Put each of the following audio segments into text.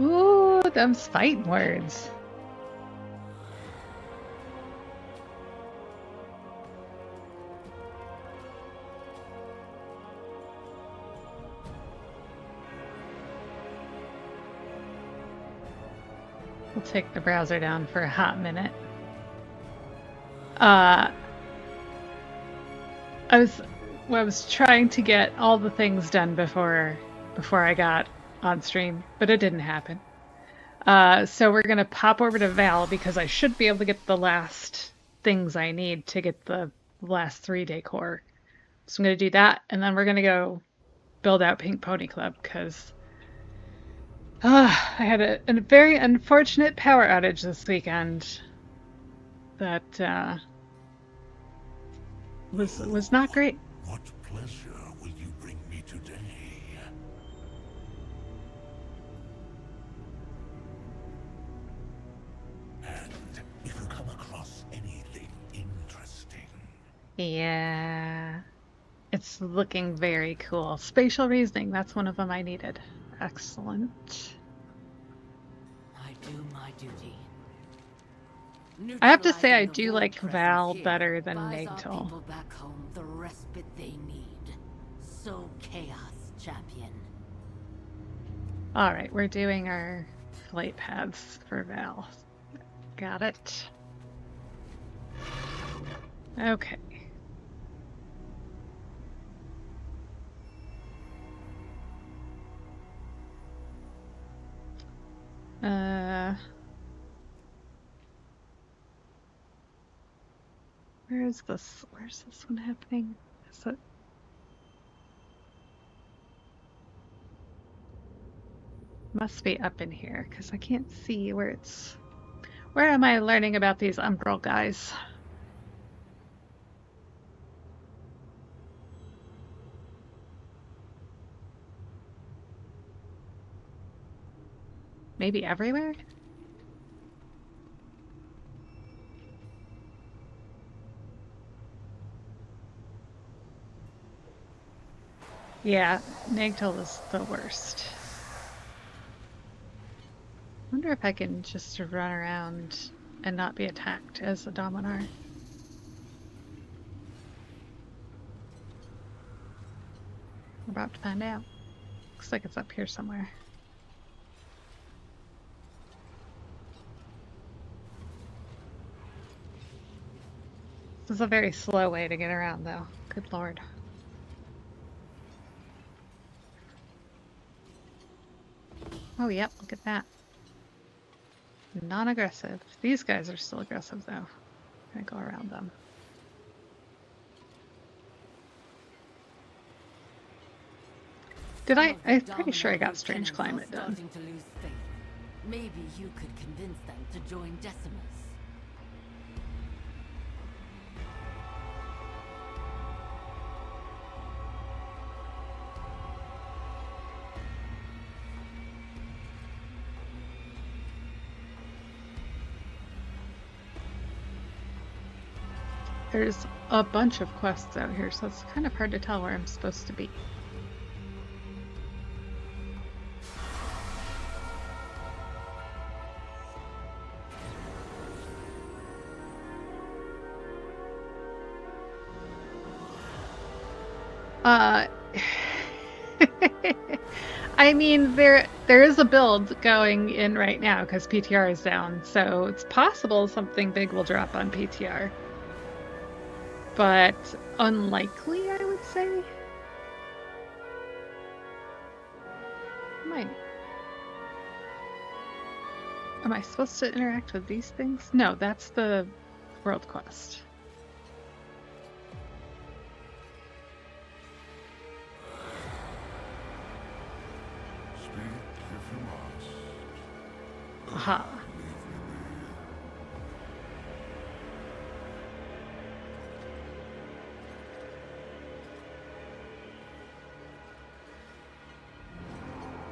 Ooh, them fighting words. We'll take the browser down for a hot minute. I was trying to get all the things done before I got on stream, but it didn't happen. So we're gonna pop over to Val because I should be able to get the last things I need to get the last 3 decor. So I'm gonna do that, and then we're gonna go build out Pink Pony Club because I had a very unfortunate power outage this weekend that was not great. What pleasure will you bring me today? And if you come across anything interesting, Yeah, it's looking very cool. Spatial reasoning, that's one of them I needed. Excellent. I do my duty. I have to say I Neutralizing the do void like presence Val here better than buys our Nagtel. people back home the respite they need. So chaos, champion. All right, we're doing our flight paths for Val. Got it. Okay. Where's this one happening? Is it? Must be up in here because I can't see where it's. Where am I learning about these Umbral guys? Maybe everywhere? Yeah, Nagtel is the worst. Wonder if I can just run around and not be attacked as a Dominar. We're about to find out. Looks like it's up here somewhere. This is a very slow way to get around, though. Good lord. Oh, yep, look at that. Non-aggressive. These guys are still aggressive, though. I'm gonna go around them. Did I? I'm pretty sure I got Strange Climate done. To lose faith. Maybe you could convince them to join Decimus. There's a bunch of quests out here, so it's kind of hard to tell where I'm supposed to be. I mean, there is a build going in right now because PTR is down, so it's possible something big will drop on PTR. But unlikely, I would say. Am I supposed to interact with these things? No, that's the world quest. Aha.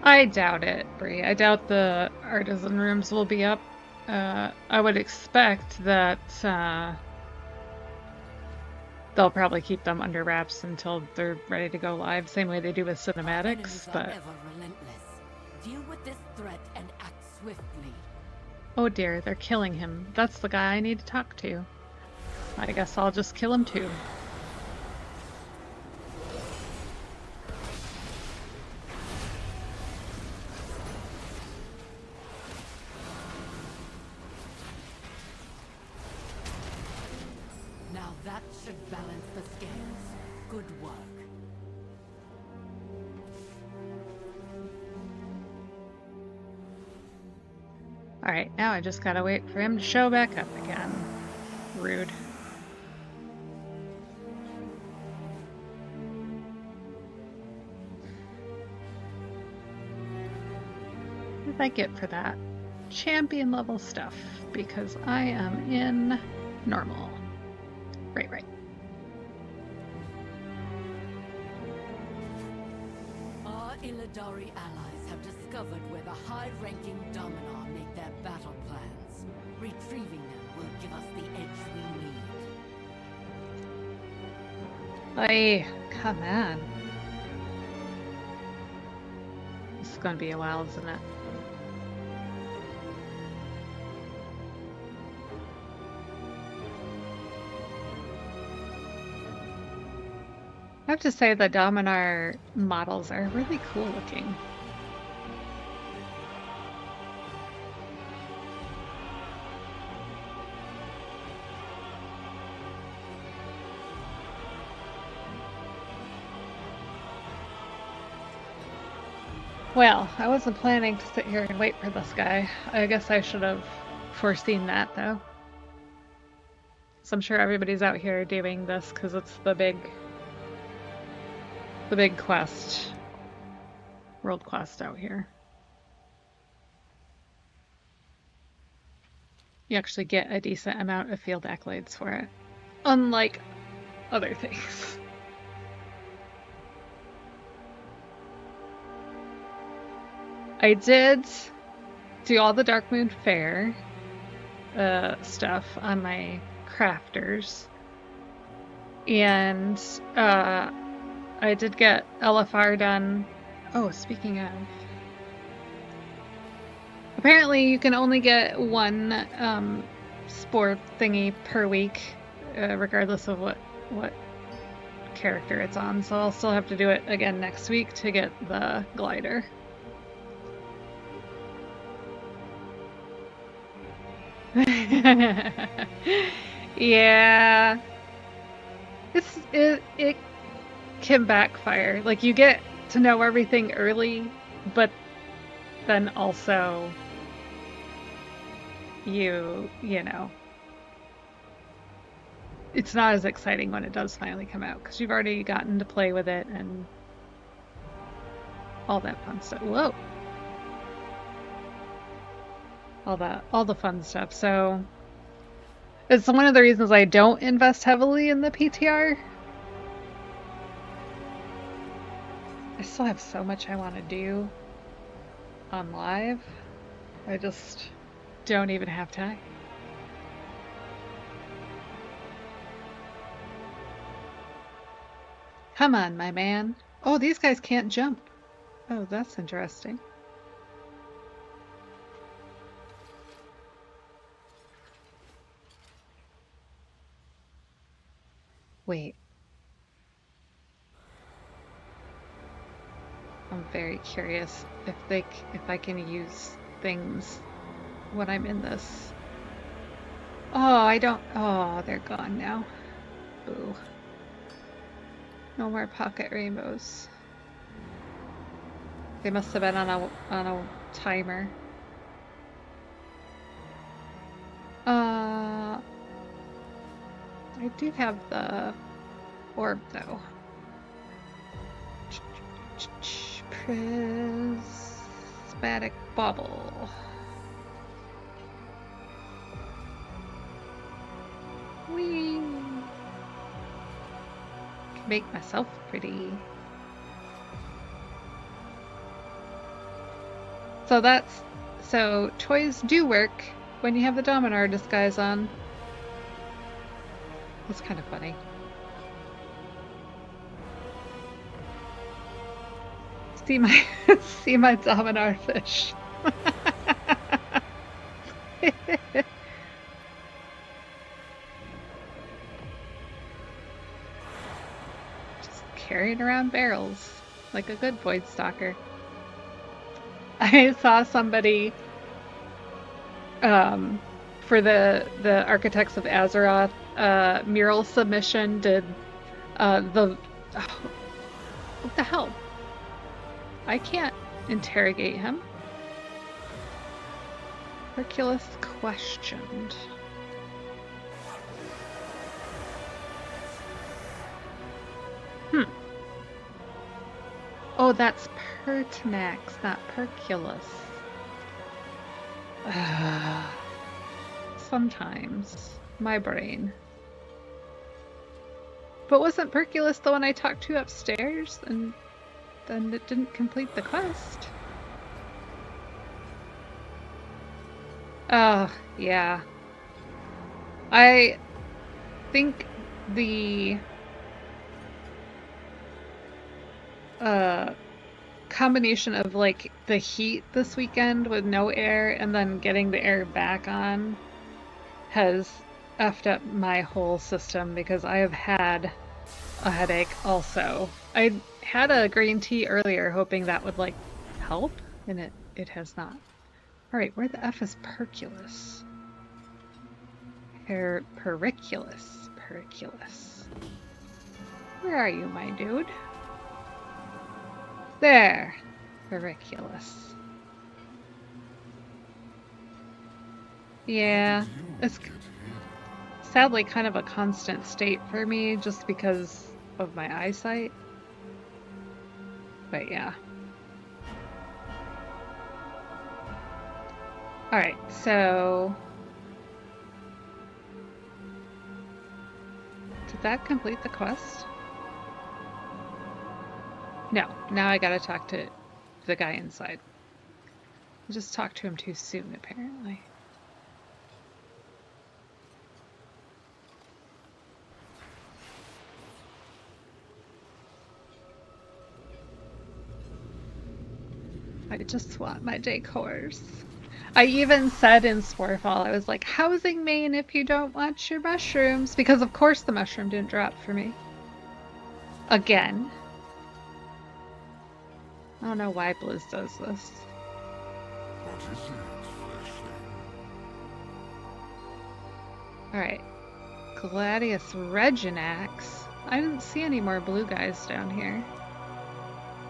I doubt it, Bree. I doubt the artisan rooms will be up. I would expect that they'll probably keep them under wraps until they're ready to go live, same way they do with cinematics. But ever relentless. Deal with this threat and act swiftly. Oh dear, they're killing him. That's the guy I need to talk to. I guess I'll just kill him too. Now that should balance the scales. Good work. Alright, now I just gotta wait for him to show back up again. Rude. What did I get for that? Champion level stuff, because I am in normal. Right. Our Illidari allies have discovered where the high-ranking Dominar make their battle plans. Retrieving them will give us the edge we need. Hey, come on. This is gonna be a while, isn't it? I have to say the Dominar models are really cool looking. Well, I wasn't planning to sit here and wait for this guy. I guess I should have foreseen that, though. So I'm sure everybody's out here doing this because it's the big quest, world quest out here. You actually get a decent amount of field accolades for it, unlike other things. I did do all the Darkmoon Fair stuff on my crafters, and I did get LFR done. Oh, speaking of, apparently you can only get one sport thingy per week, regardless of what character it's on. So I'll still have to do it again next week to get the glider. Yeah, it can backfire. Like, you get to know everything early, but then also you know, it's not as exciting when it does finally come out because you've already gotten to play with it and all that fun stuff. Whoa. All the fun stuff. So it's one of the reasons I don't invest heavily in the PTR. I still have so much I want to do on live. I just don't even have time. Come on, my man. Oh, these guys can't jump. Oh, that's interesting. Wait. I'm very curious if I can use things when I'm in this. Oh, I don't. Oh, they're gone now. Boo. No more pocket rainbows. They must have been on a timer. I do have the orb though. Prismatic bauble. Whee! Can make myself pretty. So toys do work when you have the Dominar disguise on. That's kind of funny. See my see my Dominar fish. Just carrying around barrels like a good void stalker. I saw somebody for the Architects of Azeroth mural submission did what the hell? I can't interrogate him. Hercules questioned. Oh, that's Pertinax, not Perculus. Sometimes. My brain. But wasn't Perculus the one I talked to upstairs? And then it didn't complete the quest? Oh, yeah. I think the combination of like the heat this weekend with no air and then getting the air back on has effed up my whole system because I have had a headache also. I had a green tea earlier hoping that would like help, and it has not. Alright, where the F is Perculus? Periculus. Periculus. Where are you, my dude? There. Periculus. Yeah, it's sadly kind of a constant state for me just because of my eyesight. But yeah. Alright, so did that complete the quest? No, now I gotta talk to the guy inside. I just talked to him too soon, apparently. I just want my decors. I even said in Sporefall, I was like, housing main if you don't want your mushrooms. Because of course the mushroom didn't drop for me. Again. I don't know why Blizz does this. What is it, fleshling? Alright. Gladius Reginax. I didn't see any more blue guys down here.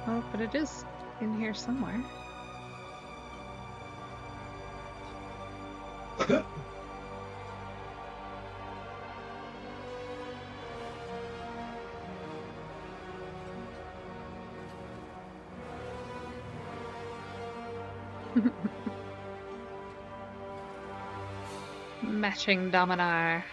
Oh, but it is in here somewhere. Matching Dominar.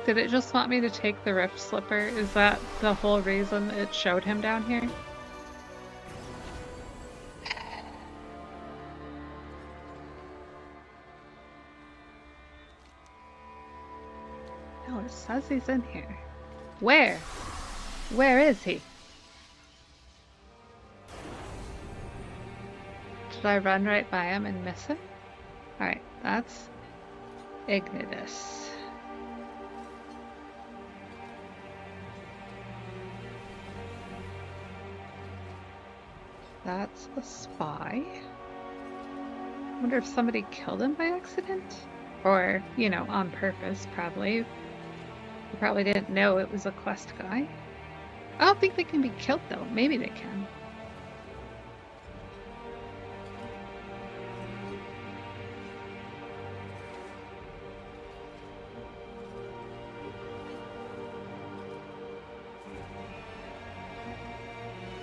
Did it just want me to take the Rift Slipper? Is that the whole reason it showed him down here? No, it says he's in here. Where? Where is he? Did I run right by him and miss him? Alright, that's Ignitus. That's a spy. I wonder if somebody killed him by accident? Or, you know, on purpose, probably. They probably didn't know it was a quest guy. I don't think they can be killed, though. Maybe they can.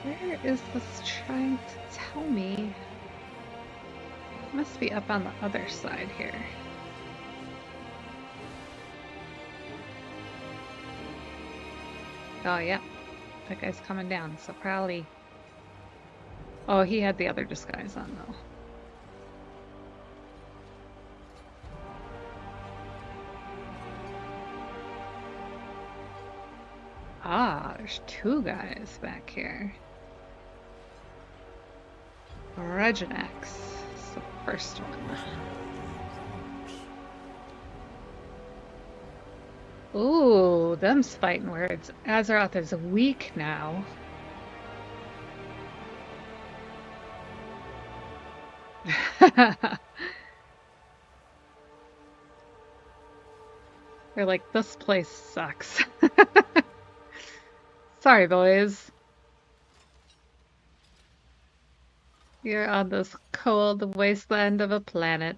Where is this trying to tell me? It must be up on the other side here. Oh, yeah. That guy's coming down, so probably... Oh, he had the other disguise on, though. Ah, there's two guys back here. Reginex is the first one. Ooh, them's fighting words. Azeroth is weak now. They're like, this place sucks. Sorry, boys. You're on this cold wasteland of a planet.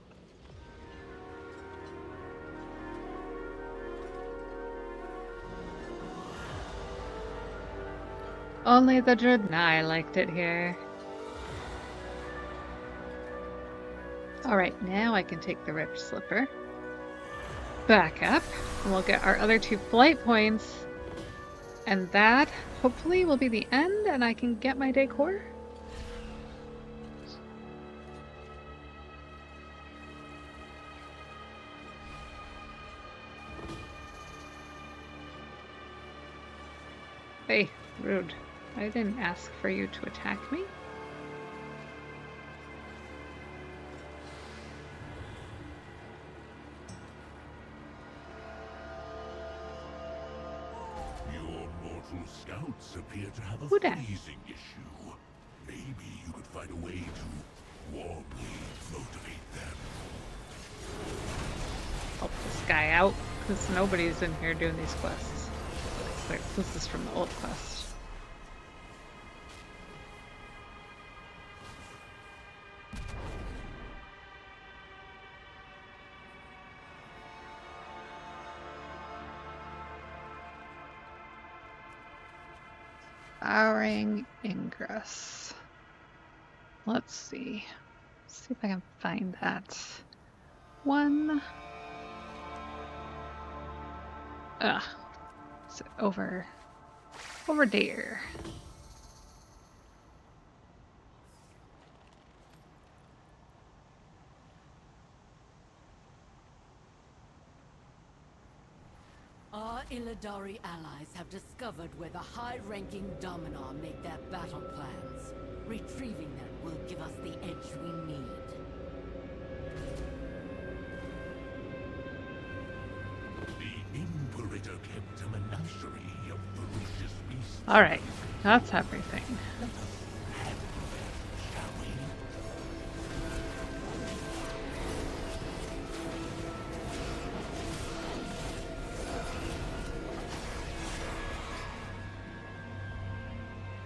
Only the Dreadnought liked it here. Alright, now I can take the Rift Slipper back up, and we'll get our other 2 flight points. And that, hopefully, will be the end, and I can get my decor. Hey, rude. I didn't ask for you to attack me. Your mortal scouts appear to have a Who dat? freezing issue. Maybe you could find a way to warmly motivate them. Help this guy out, because nobody's in here doing these quests. Wait, this is from the old quest. Flowering ingress. Let's see. See if I can find that one. It's over there. Our Illidari allies have discovered where the high-ranking Dominar make their battle plans. Retrieving them will give us the edge we need. The Imperator kept a menagerie of ferocious beasts. Alright, that's everything. Let us have revenge, shall we?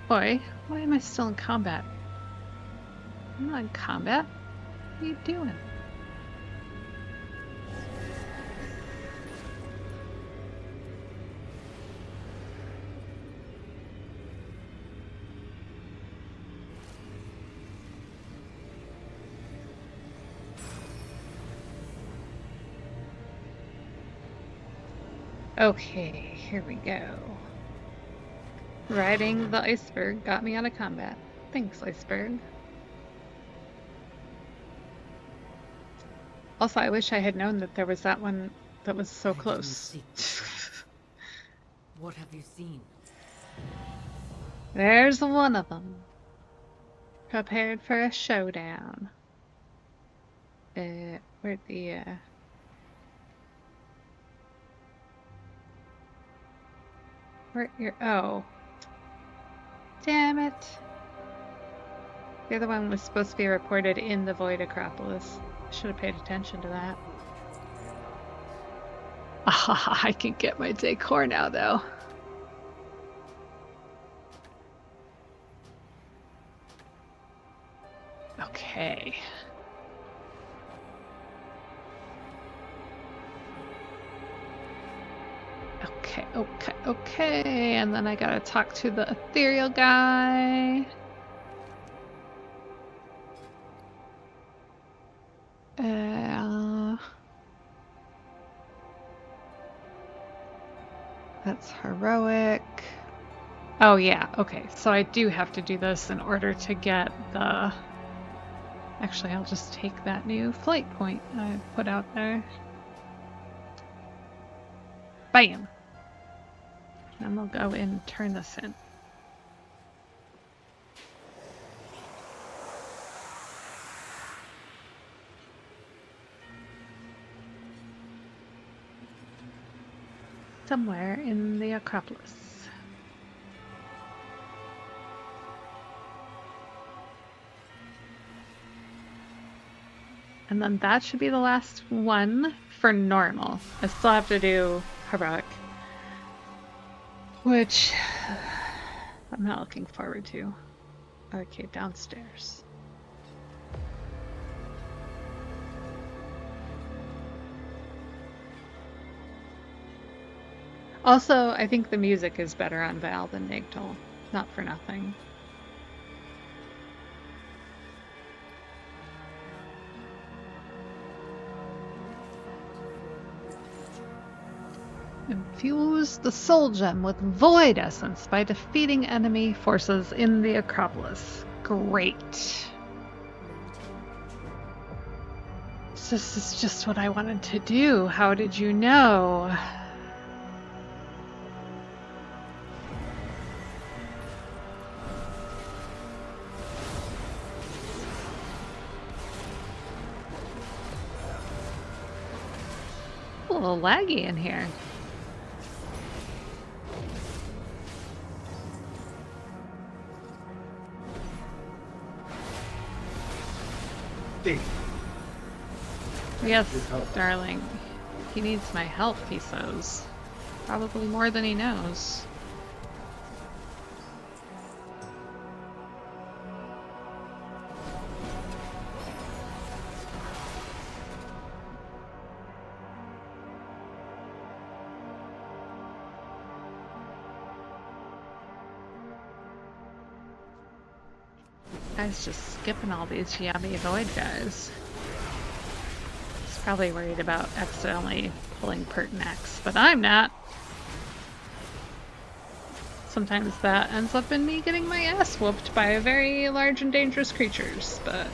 Boy, why am I still in combat? I'm not in combat. What are you doing? Okay, here we go. Riding the iceberg got me out of combat. Thanks, iceberg. Also, I wish I had known that there was that one that was so close. What have you seen? There's one of them. Prepared for a showdown. Where'd the, Where you're, oh. Damn it. The other one was supposed to be reported in the Void Acropolis. I should have paid attention to that. Ah, I can get my decor now, though. Okay. Okay. And then I gotta talk to the ethereal guy. That's heroic. Oh yeah, okay. So I do have to do this in order to get the... Actually, I'll just take that new flight point I put out there. Bam! And we'll go and turn this in. Somewhere in the Acropolis. And then that should be the last one for normal. I still have to do heroic, which I'm not looking forward to. Okay, downstairs. Also, I think the music is better on Val than Nightol. Not for nothing. Infuse the soul gem with void essence by defeating enemy forces in the Acropolis. Great. This is just what I wanted to do. How did you know? A little laggy in here. Yes, darling. He needs my help, he says. Probably more than he knows. Guy's just skipping all these yummy void guys. He's probably worried about accidentally pulling Pertinax, but I'm not. Sometimes that ends up in me getting my ass whooped by very large and dangerous creatures, but...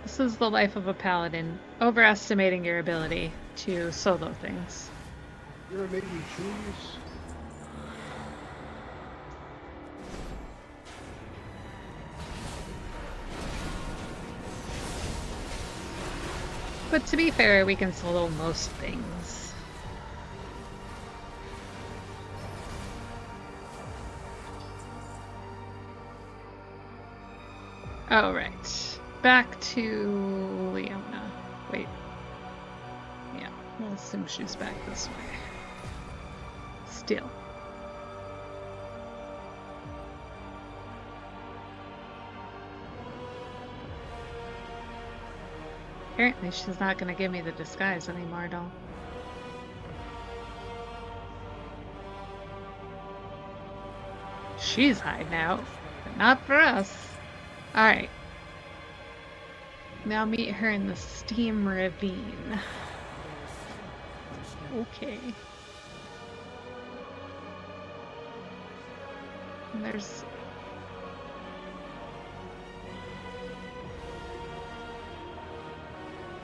This is the life of a paladin, overestimating your ability to solo things. You're gonna make me choose? But to be fair, we can solo most things. Oh, right. Back to Leona. Wait. Yeah, we'll assume she's back this way. Still. Apparently she's not gonna give me the disguise anymore, though. She's hiding out, but not for us. Alright. Now meet her in the Steam Ravine. Okay. And there's...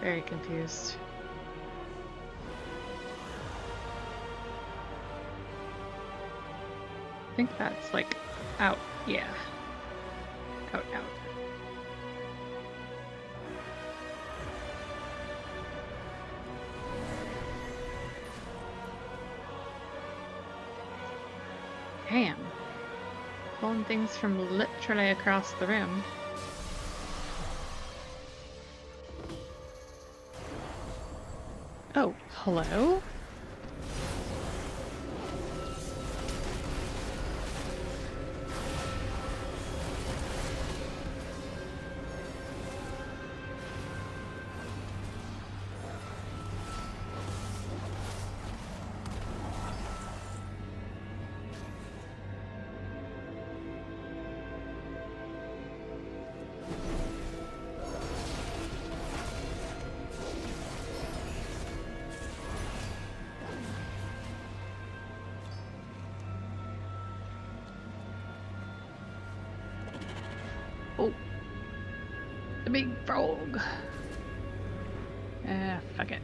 Very confused. I think that's like out. Yeah. Out. Damn. Pulling things from literally across the room. Oh, hello? the big frog. Fuck it.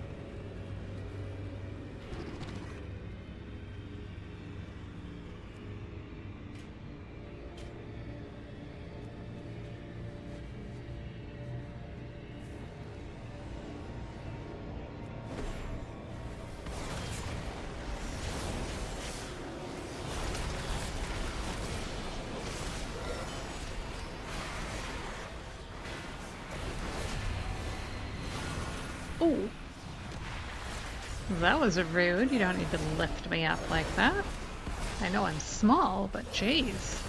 Ooh. That was rude. You don't need to lift me up like that. I know I'm small, but jeez.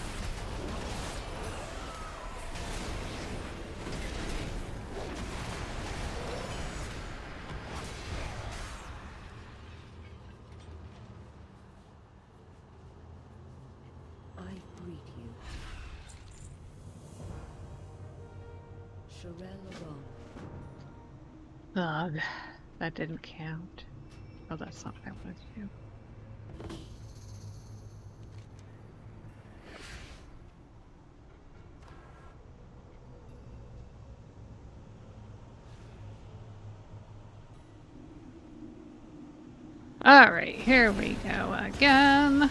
I greet you. Sherelle Aron. Ugh, that didn't count. Oh, that's not what I wanted to do. Alright, here we go again.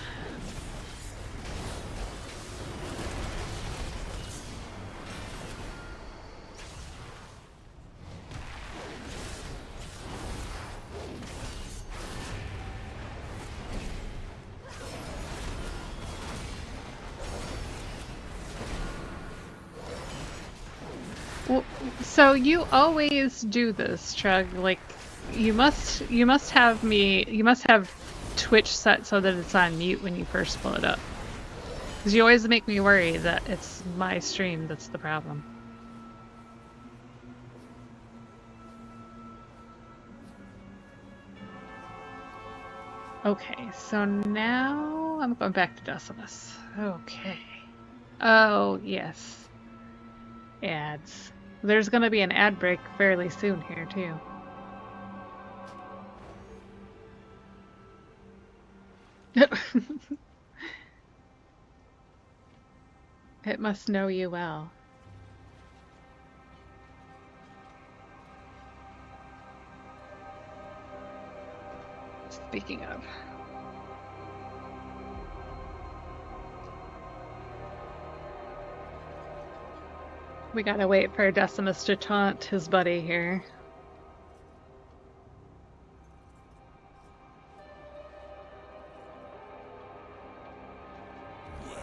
So you always do this, Chug. Like, you must have Twitch set so that it's on mute when you first pull it up. Because you always make me worry that it's my stream that's the problem. Okay, so now I'm going back to Decimus. Okay. Oh, yes. Ads. There's gonna be an ad break fairly soon here, too. It must know you well. Speaking of. We gotta wait for Decimus to taunt his buddy here. Well,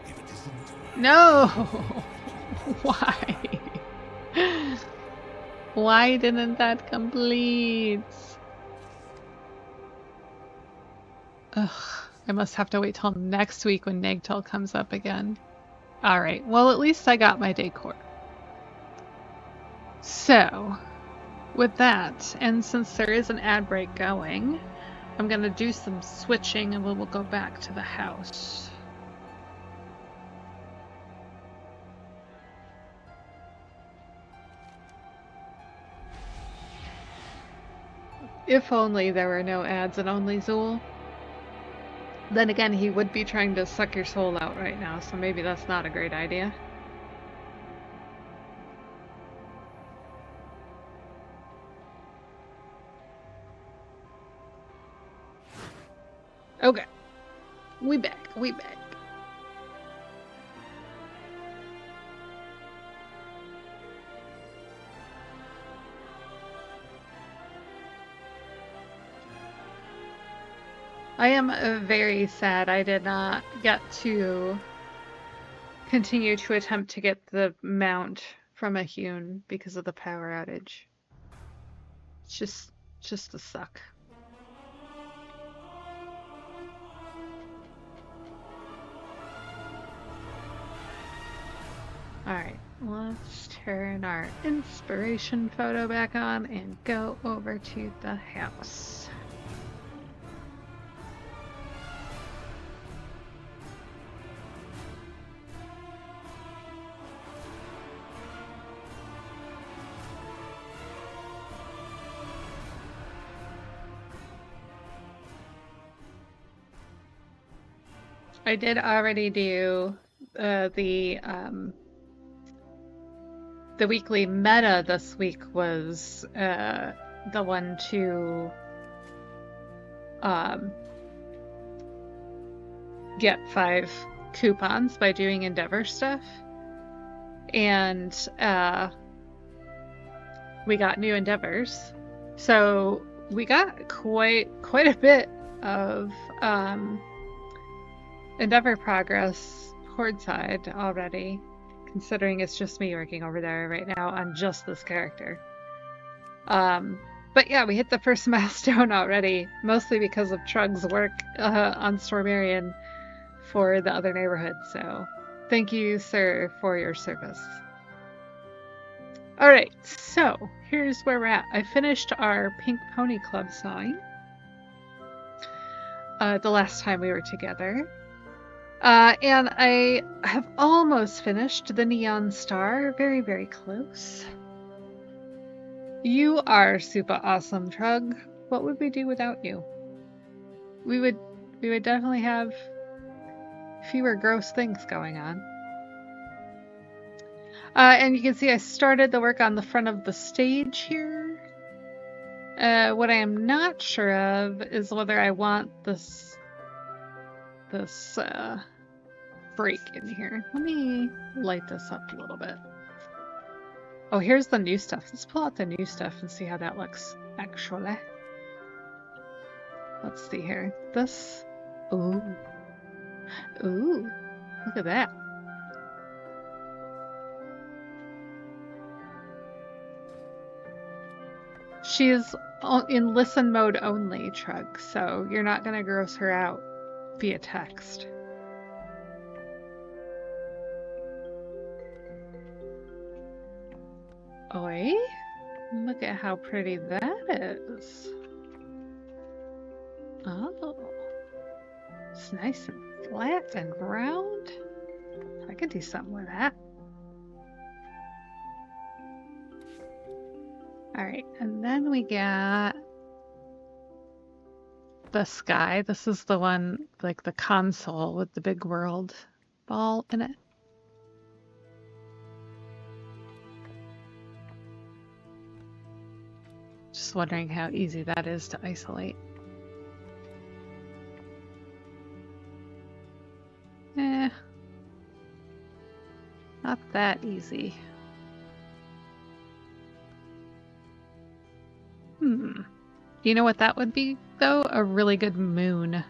if it isn't No! Why? Why didn't that complete? Ugh, I must have to wait till next week when Nagtel comes up again. Alright, well at least I got my decor. So, with that, and since there is an ad break going, I'm gonna do some switching and we'll go back to the house. If only there were no ads and only Zool. Then again, he would be trying to suck your soul out right now, so maybe that's not a great idea. Okay. We back. I am very sad I did not get to continue to attempt to get the mount from a Hewn because of the power outage. It's just a suck. Alright, let's turn our inspiration photo back on and go over to the house. I did already do the the weekly meta this week was the one to get 5 coupons by doing Endeavor stuff. And we got new Endeavors. So we got quite a bit of Endeavor progress Horde side already, considering it's just me working over there right now on just this character. But yeah, we hit the first milestone already, mostly because of Trug's work on Stormarian for the other neighborhood, so thank you, sir, for your service. Alright, so here's where we're at. I finished our Pink Pony Club sign the last time we were together. And I have almost finished the Neon Star. Very, very close. You are super awesome, Trug. What would we do without you? We would definitely have fewer gross things going on. And you can see I started the work on the front of the stage here. What I am not sure of is whether I want this break in here. Let me light this up a little bit. Oh, here's the new stuff. Let's pull out the new stuff and see how that looks, actually. Let's see here. This. Ooh. Ooh. Look at that. She's in listen mode only, Trug, so you're not going to gross her out via text. Oi, look at how pretty that is. Oh, it's nice and flat and round. I could do something with that. Alright, and then we got the sky. This is the one, like the console with the big world ball in it. Just wondering how easy that is to isolate. Not that easy. You know what that would be, though? A really good moon.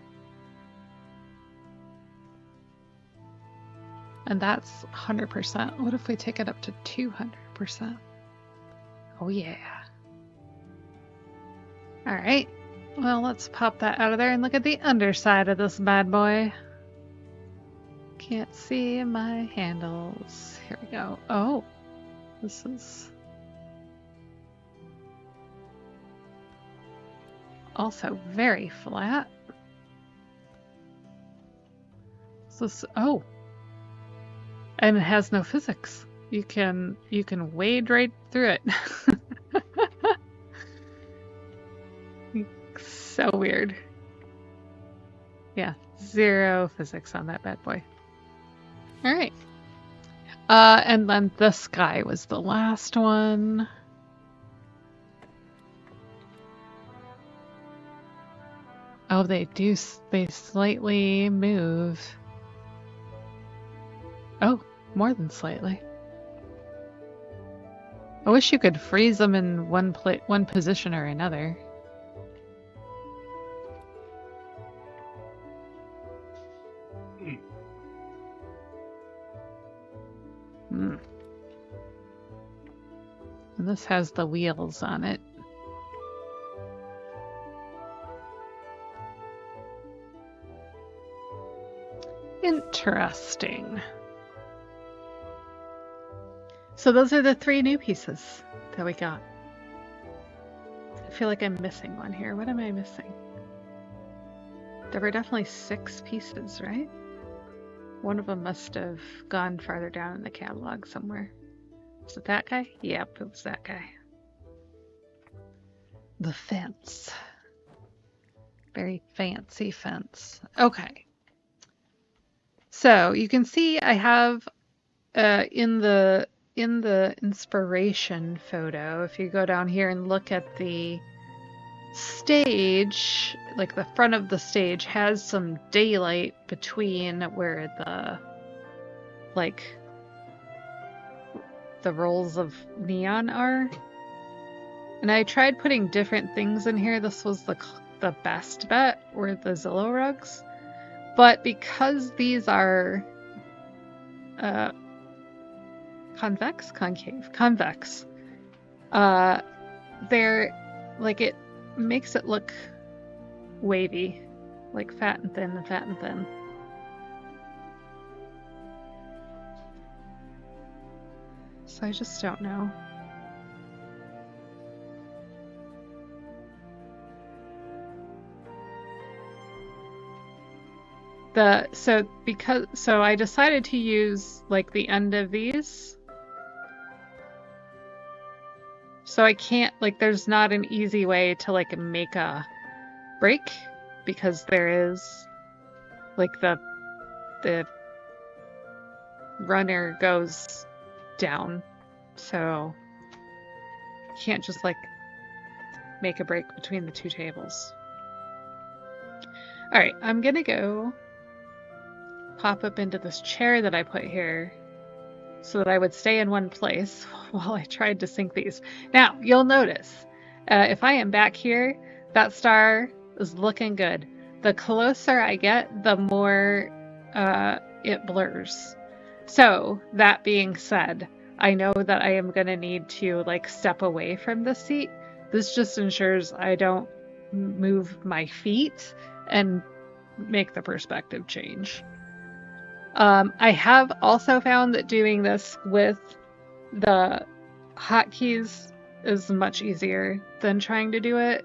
And that's 100%. What if we take it up to 200%? Oh yeah. Alright. Well, let's pop that out of there and look at the underside of this bad boy. Can't see my handles. Here we go. Oh. This is... also very flat. So this, oh, and it has no physics. You can wade right through it. So weird. Yeah, 0 physics on that bad boy. All right. And then the sky was the last one. Oh, they slightly move. Oh, more than slightly. I wish you could freeze them in one position or another. And this has the wheels on it. Interesting. So those are the 3 new pieces that we got. I feel like I'm missing one here. What am I missing? There were definitely 6 pieces, right? One of them must have gone farther down in the catalog somewhere. Was it that guy? Yep, it was that guy. The fence. Very fancy fence. Okay. So you can see I have in the in the inspiration photo, if you go down here and look at the stage, like the front of the stage has some daylight between where the rolls of neon are. And I tried putting different things in here. This was the best bet, were the Zillow rugs. But because these are convex, they're like, it makes it look wavy, like fat and thin and fat and thin. So I just don't know. So I decided to use like the end of these. So I can't, like, there's not an easy way to like make a break, because there is like the runner goes down. So you can't just like make a break between the two tables. All right, I'm gonna go pop up into this chair that I put here so that I would stay in one place while I tried to sync these. Now, you'll notice, if I am back here, that star is looking good. The closer I get, the more it blurs. So, that being said, I know that I am going to need to like step away from the seat. This just ensures I don't move my feet and make the perspective change. I have also found that doing this with the hotkeys is much easier than trying to do it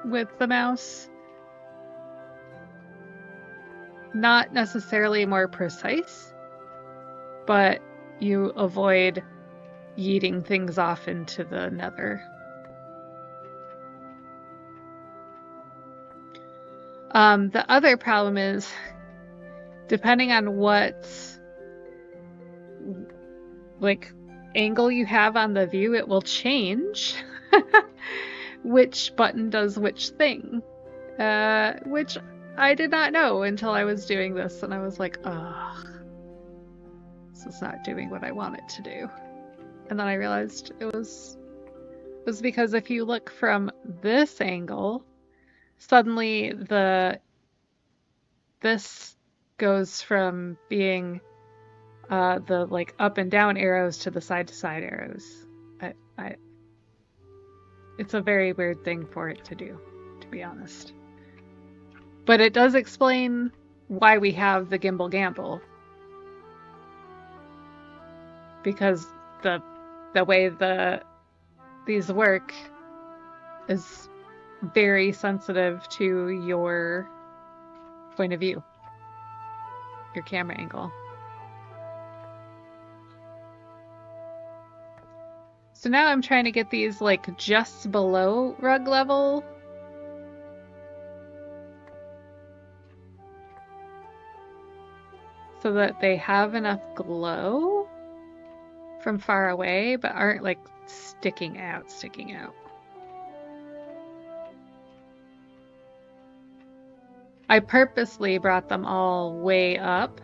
with the mouse. Not necessarily more precise, but you avoid yeeting things off into the nether. The other problem is, depending on what like angle you have on the view, it will change which button does which thing, which I did not know until I was doing this, and I was like, ugh, this is not doing what I want it to do. And then I realized it was because if you look from this angle, suddenly this goes from being the like up and down arrows to the side arrows. It's a very weird thing for it to do, to be honest. But it does explain why we have the gimbal gamble, because the way these work is very sensitive to your point of view, your camera angle. So now I'm trying to get these like just below rug level. So that they have enough glow from far away, but aren't like sticking out. I purposely brought them all way up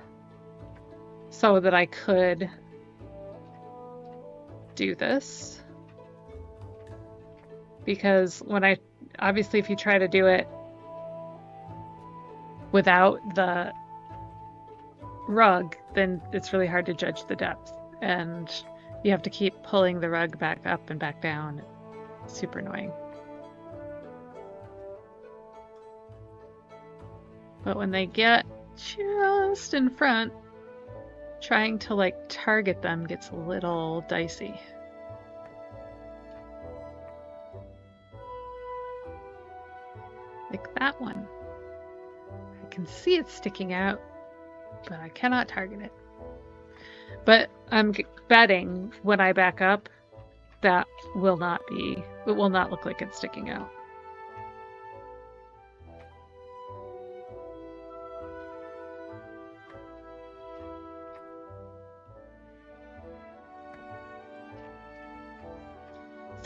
so that I could do this, because obviously if you try to do it without the rug, then it's really hard to judge the depth, and you have to keep pulling the rug back up and back down. It's super annoying. But when they get just in front, trying to like target them gets a little dicey. Like that one. I can see it sticking out, but I cannot target it. But I'm betting when I back up, that it will not look like it's sticking out.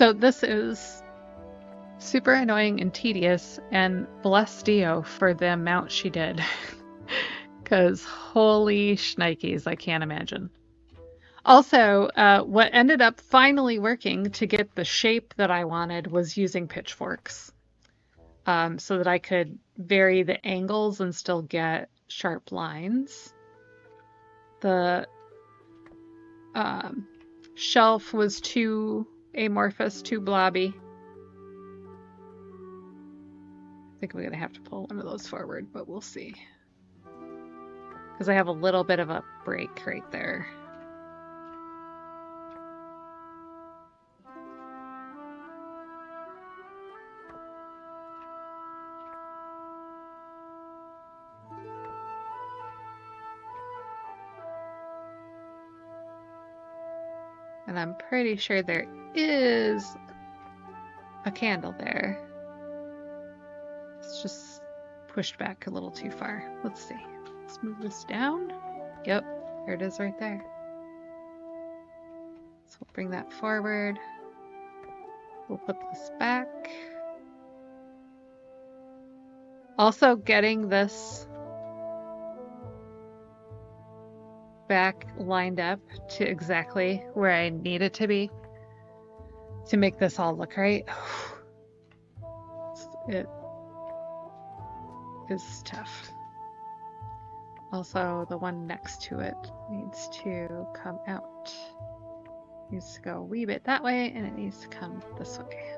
So this is super annoying and tedious, and bless Dio for the amount she did. Because holy shnikes, I can't imagine. Also, what ended up finally working to get the shape that I wanted was using pitchforks, so that I could vary the angles and still get sharp lines. The shelf was too amorphous, too blobby. I think we're going to have to pull one of those forward, but we'll see. Because I have a little bit of a break right there. And I'm pretty sure there is a candle there. It's just pushed back a little too far. Let's see. Let's move this down. Yep, there it is right there. So we'll bring that forward. We'll put this back. Also, getting this back lined up to exactly where I need it to be to make this all look right. It is tough. Also, the one next to it needs to come out. It needs to go a wee bit that way, and it needs to come this way.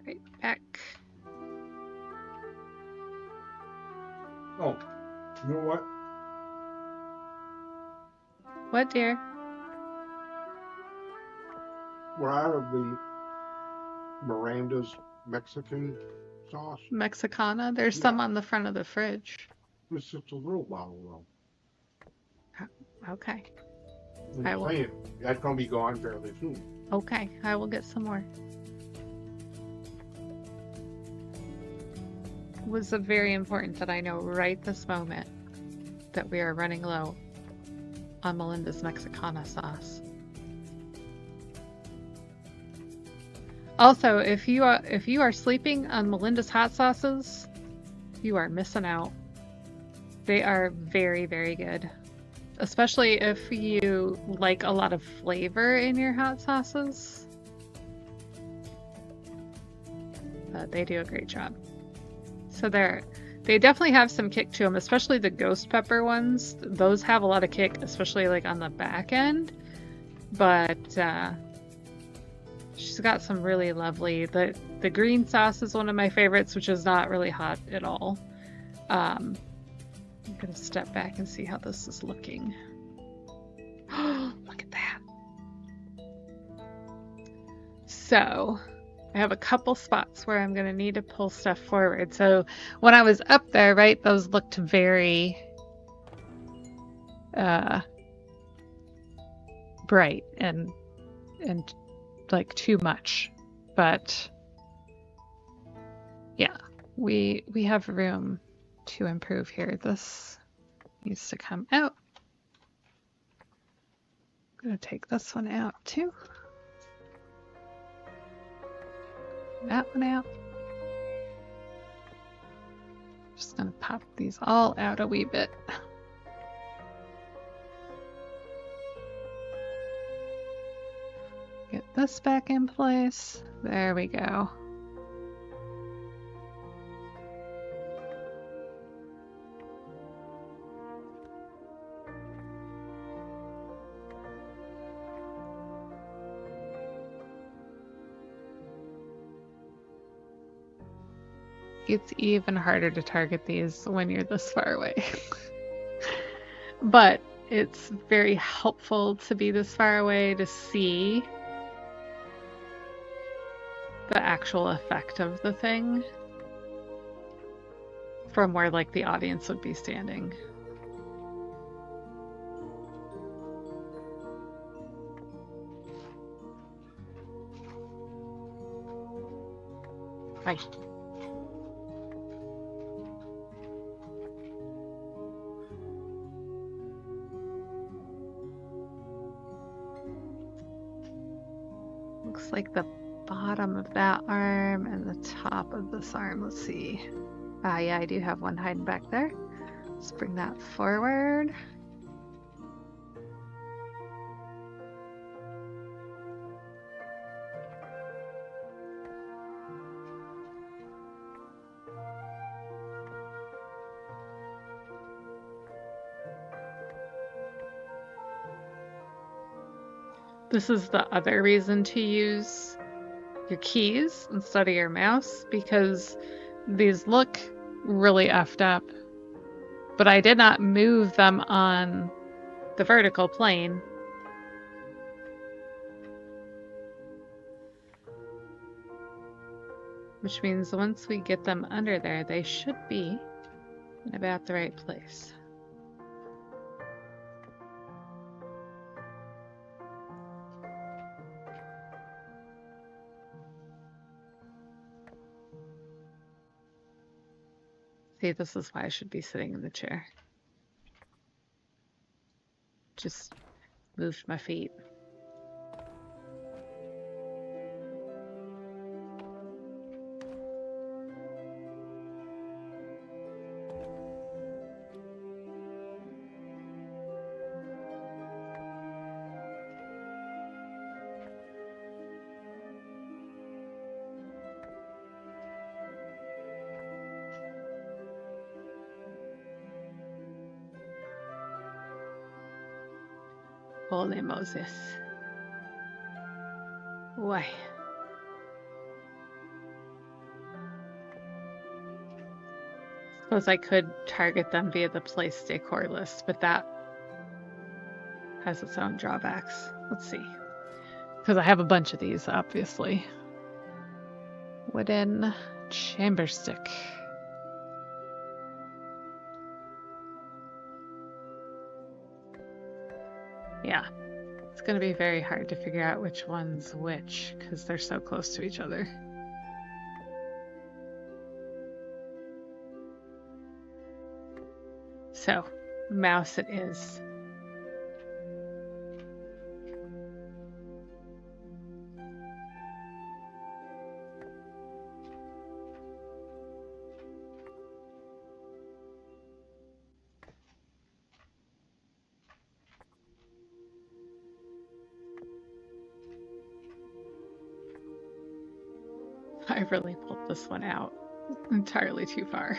Right back. Oh, you know what? What, dear? We're out of the Miranda's Mexican sauce. Mexicana? There's some on the front of the fridge. It's just a little bottle Okay. though. I will. Saying, that's gonna be gone fairly soon. Okay, I will get some more. It was very important that I know right this moment that we are running low on Melinda's Mexicana sauce. Also, if you are sleeping on Melinda's hot sauces, you are missing out. They are very, very good. Especially if you like a lot of flavor in your hot sauces. They do a great job. So they definitely have some kick to them, especially the ghost pepper ones. Those have a lot of kick, especially like on the back end. But she's got some really lovely. The green sauce is one of my favorites, which is not really hot at all. I'm gonna step back and see how this is looking. Look at that. So I have a couple spots where I'm gonna need to pull stuff forward. So when I was up there, right, those looked very bright and like too much. But yeah, we have room to improve here. This needs to come out. I'm gonna take this one out too. That one out. Just gonna pop these all out a wee bit. Get this back in place. There we go. It's even harder to target these when you're this far away. But it's very helpful to be this far away to see the actual effect of the thing from where like the audience would be standing. Bye. Looks like the bottom of that arm and the top of this arm. Let's see. Ah, yeah, I do have one hiding back there. Let's bring that forward. This is the other reason to use your keys instead of your mouse, because these look really effed up, but I did not move them on the vertical plane. Which means once we get them under there, they should be in about the right place. See, this is why I should be sitting in the chair. Just moved my feet. Holy Moses. Why? Suppose I could target them via the place decor list, but that has its own drawbacks. Let's see. Because I have a bunch of these, obviously. Wooden chamber stick. Yeah, it's going to be very hard to figure out which one's which because they're so close to each other. So, mouse it is. I really pulled this one out entirely too far.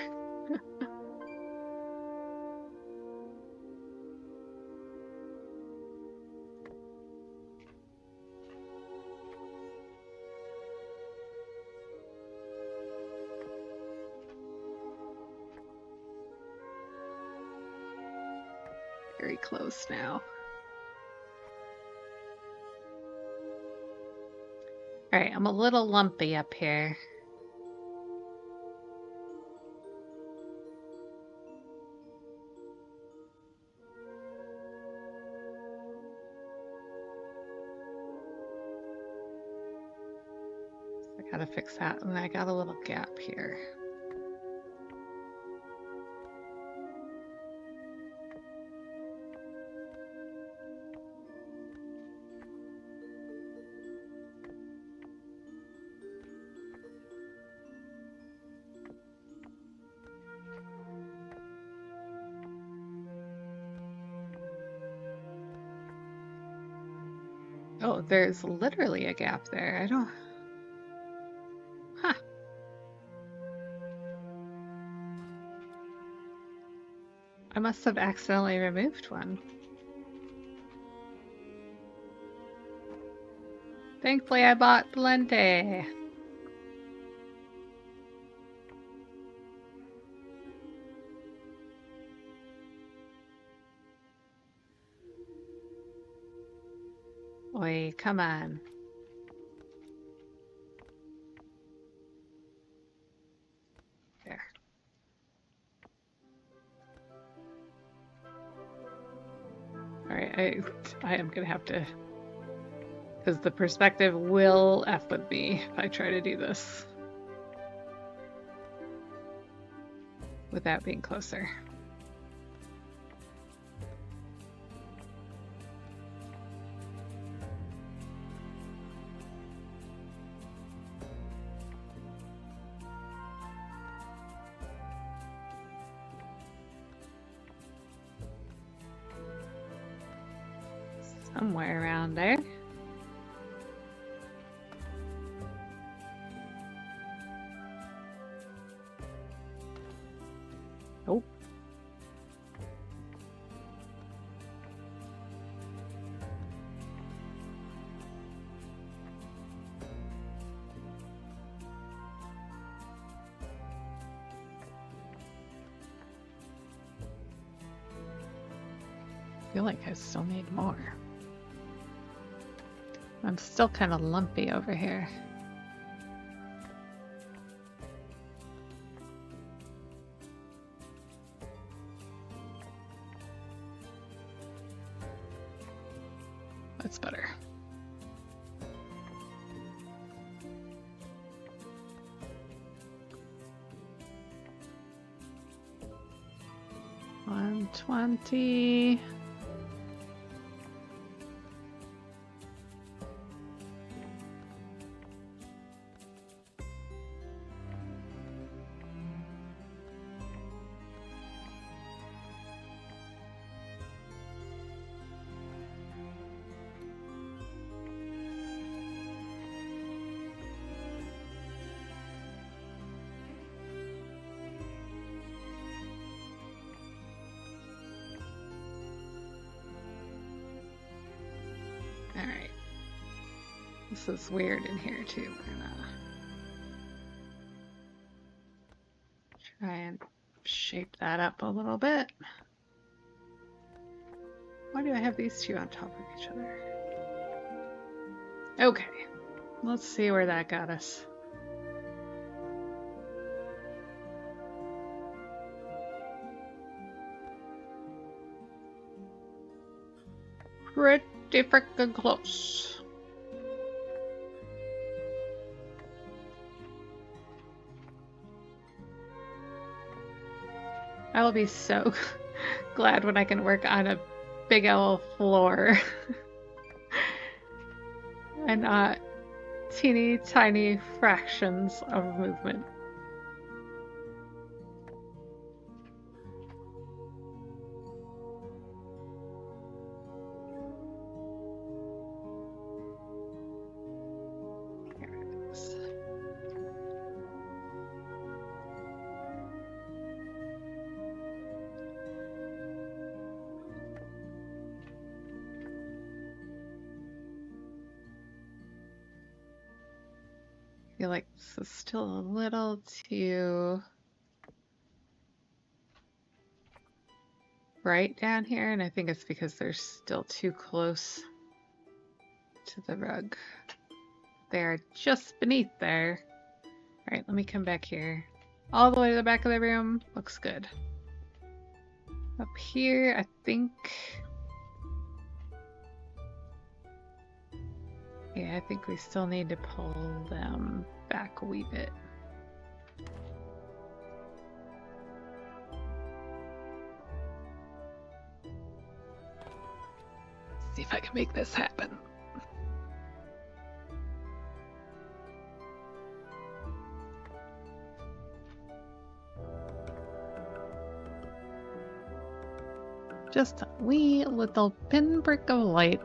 Very close now. All right, I'm a little lumpy up here. I gotta fix that, and I got a little gap here. Oh, there's literally a gap there. I don't... Huh. I must have accidentally removed one. Thankfully, I bought plenty. Oi, come on. There. Alright, I am gonna have to... Because the perspective will F with me if I try to do this. without being closer. Somewhere around there. Oh. I feel like I still need more. I'm still kind of lumpy over here. That's better. $120. Alright. This is weird in here too. We're gonna try and shape that up a little bit. Why do I have these two on top of each other? Okay. Let's see where that got us. Pretty freaking close. I will be so glad when I can work on a big old floor and not teeny tiny fractions of movement. I feel like this is still a little too bright down here, and I think it's because they're still too close to the rug. They're just beneath there. All right, let me come back here. All the way to the back of the room. Looks good. Up here, I think... Yeah, I think we still need to pull them back a wee bit. See if I can make this happen. Just a wee little pinprick of light.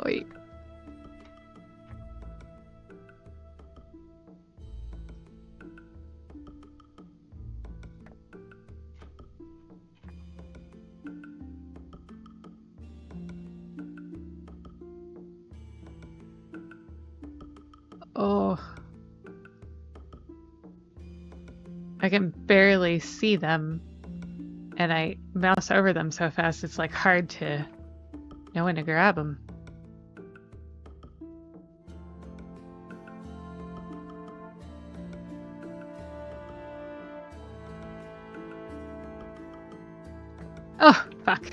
Wait. Oh. I can barely see them, and I mouse over them so fast it's like hard to know when to grab them. Oh, fuck.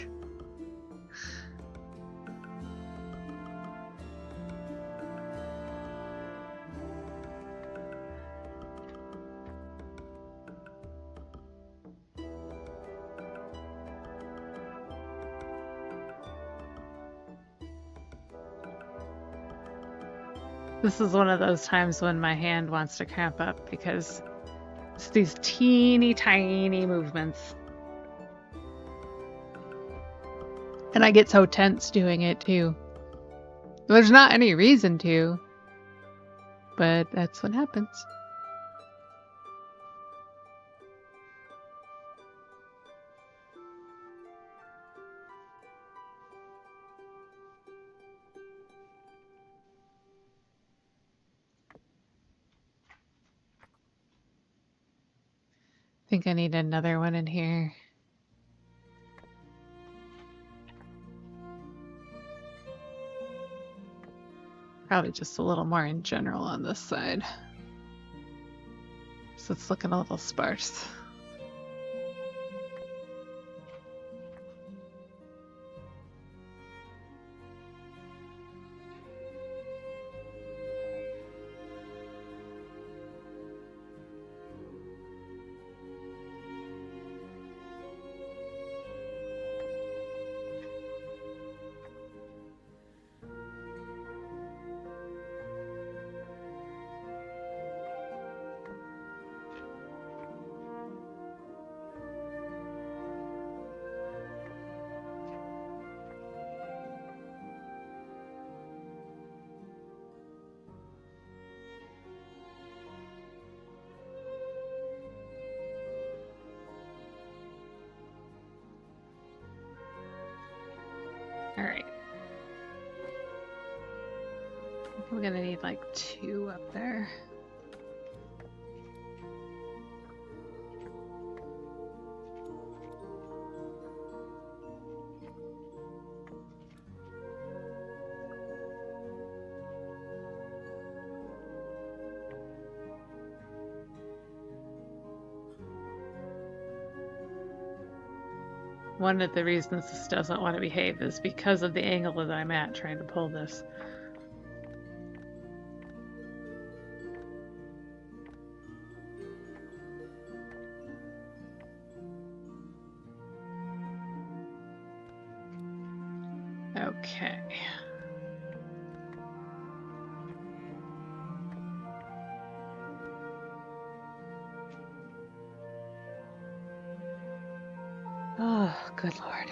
This is one of those times when my hand wants to cramp up because it's these teeny tiny movements. And I get so tense doing it too. There's not any reason to, but that's what happens. I think I need another one in here. Probably just a little more in general on this side. So it's looking a little sparse. Alright. We're gonna need like 2 up there. One of the reasons this doesn't want to behave is because of the angle that I'm at trying to pull this. Okay. Oh, good Lord.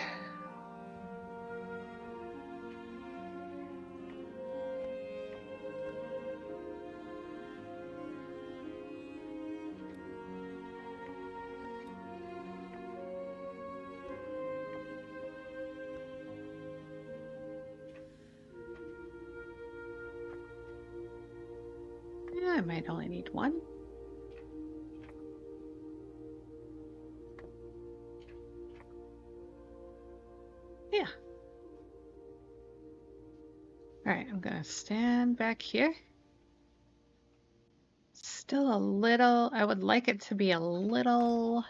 Yeah, I might only need 1. Yeah. Alright, I'm gonna stand back here. Still a little, I would like it to be a little...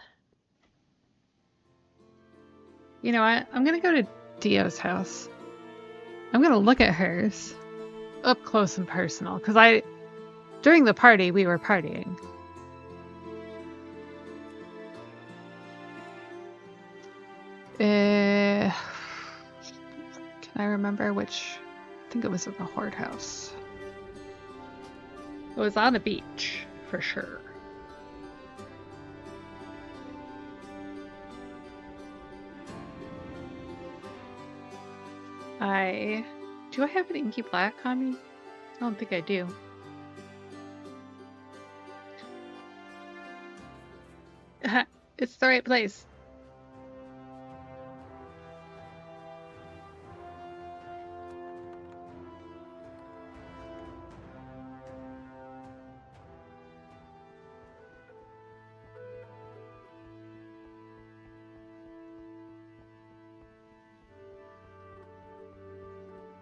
You know what? I'm gonna go to Dio's house. I'm gonna look at hers up close and personal, because during the party, we were partying. Can I remember which? I think it was at the Horde house. It was on a beach, for sure. Do I have an Inky Black on me? I don't think I do. It's the right place.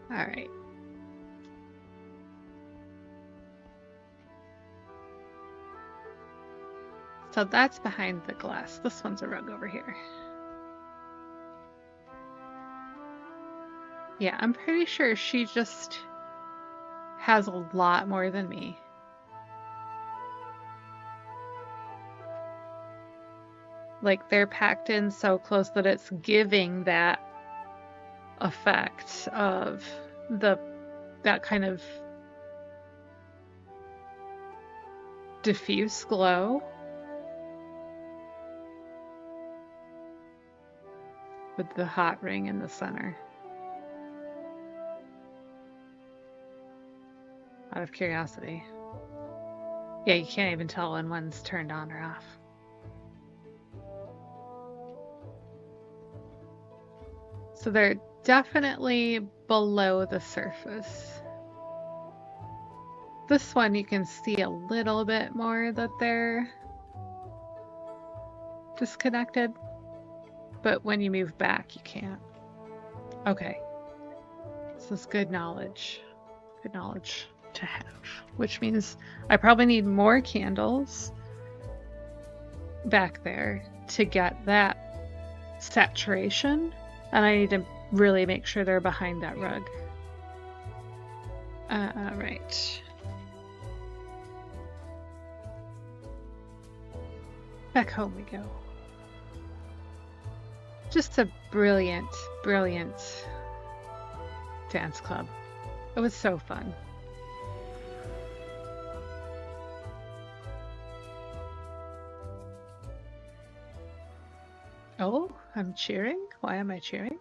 All right. So that's behind the glass. This one's a rug over here. Yeah, I'm pretty sure she just has a lot more than me. Like they're packed in so close that it's giving that effect of that kind of diffuse glow with the hot ring in the center. Out of curiosity. Yeah, you can't even tell when one's turned on or off. So they're definitely below the surface. This one you can see a little bit more that they're disconnected, but when you move back you can't. Okay, this is good knowledge. Good knowledge to have, which means I probably need more candles back there to get that saturation, and I need to really make sure they're behind that rug. Right. Back home we go. Just a brilliant, brilliant dance club. It was so fun. Oh, I'm cheering? Why am I cheering?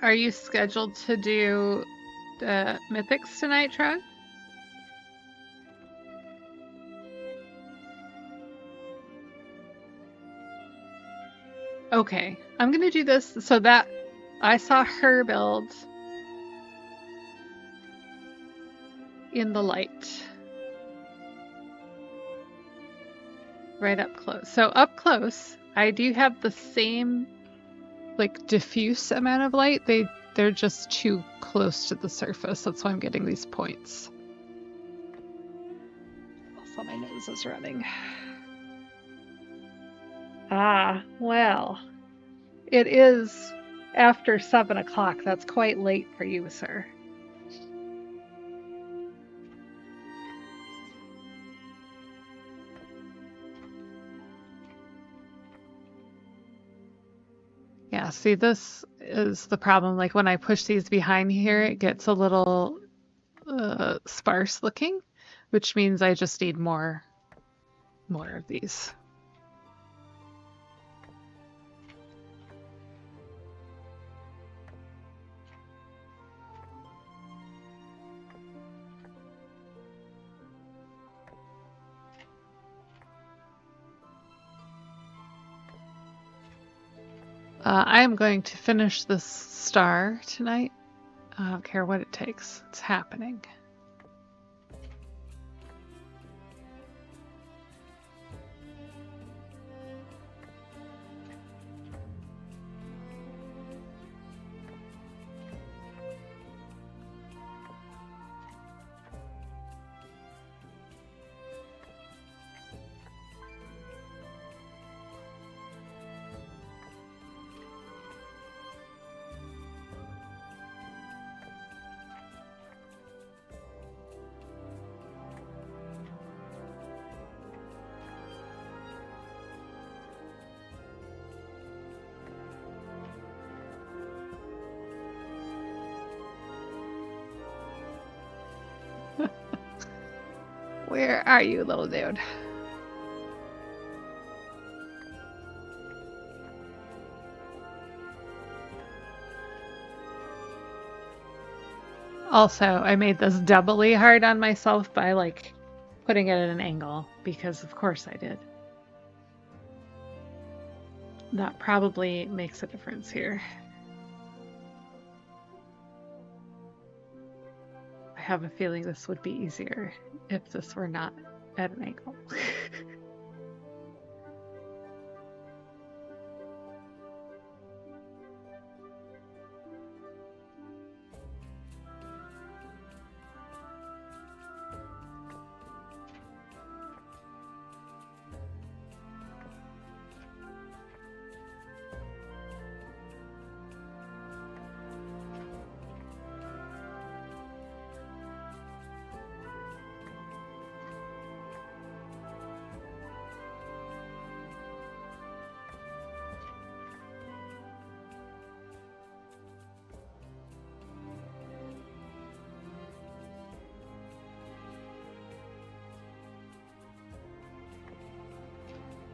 Are you scheduled to do the mythics tonight, Trug? Okay, I'm gonna do this so that I saw her build in the light. Right up close. So up close, I do have the same like diffuse amount of light. They're just too close to the surface. That's why I'm getting these points. Also, my nose is running. Ah, well, it is after 7 o'clock. That's quite late for you, sir. Yeah, see, this is the problem. Like when I push these behind here, it gets a little sparse looking, which means I just need more of these. I am going to finish this star tonight. I don't care what it takes. It's happening. Where are you, little dude? Also, I made this doubly hard on myself by like putting it at an angle because of course I did. That probably makes a difference here. I have a feeling this would be easier if this were not at an angle.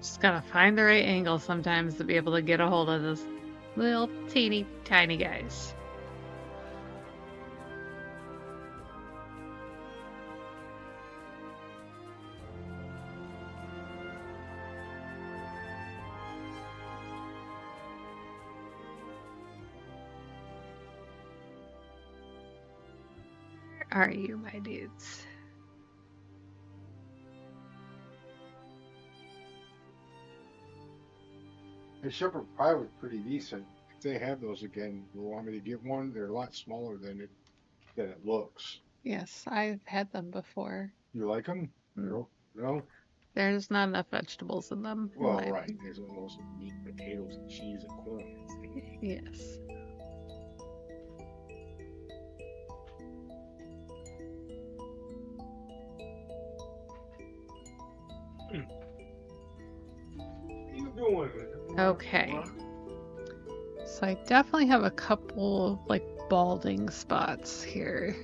Just gotta find the right angle sometimes to be able to get a hold of those little teeny tiny guys. Where are you, my dudes? The Shepherd Pie was pretty decent. If they have those again, you want me to get one? They're a lot smaller than it looks. Yes, I've had them before. You like them? Mm. No? There's not enough vegetables in them. Well, right. There's almost meat, potatoes, and cheese, and corn. Yes. What are you doing? Okay. So I definitely have a couple like balding spots here.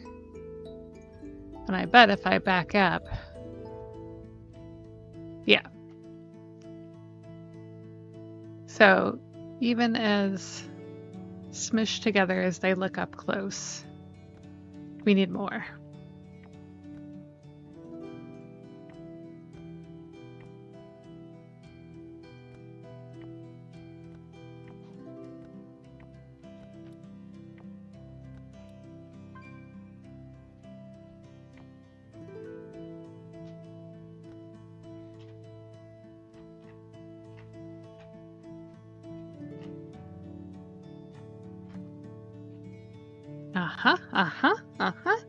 And I bet if I back up, yeah. So even as smushed together as they look up close, we need more. Uh-huh, uh-huh, uh-huh.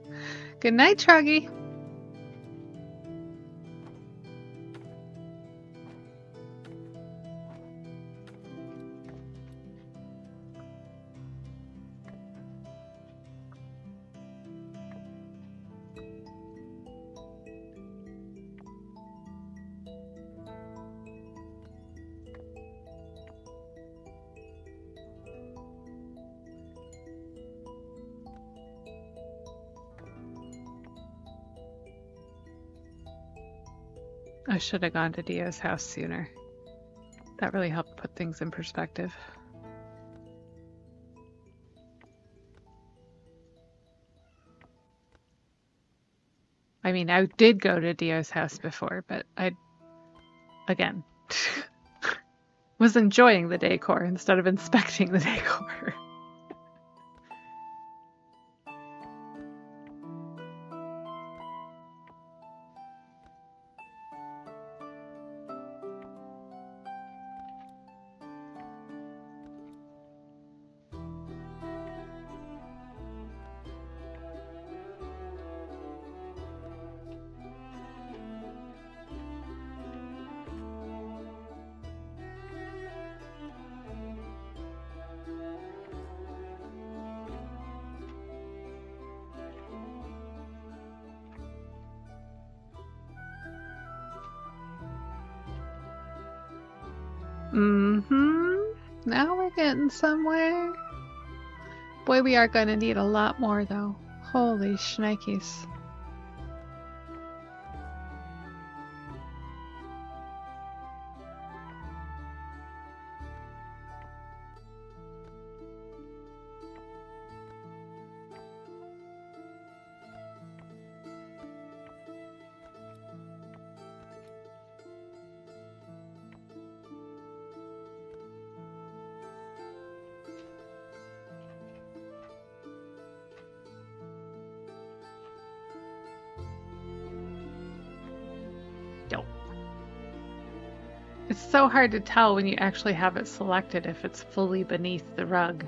Good night, Truggy. I should have gone to Dio's house sooner. That really helped put things in perspective. I mean, I did go to Dio's house before, but I, again, was enjoying the decor instead of inspecting the decor. Now we're getting somewhere. Boy, we are going to need a lot more, though. Holy shnikes. It's so hard to tell when you actually have it selected if it's fully beneath the rug.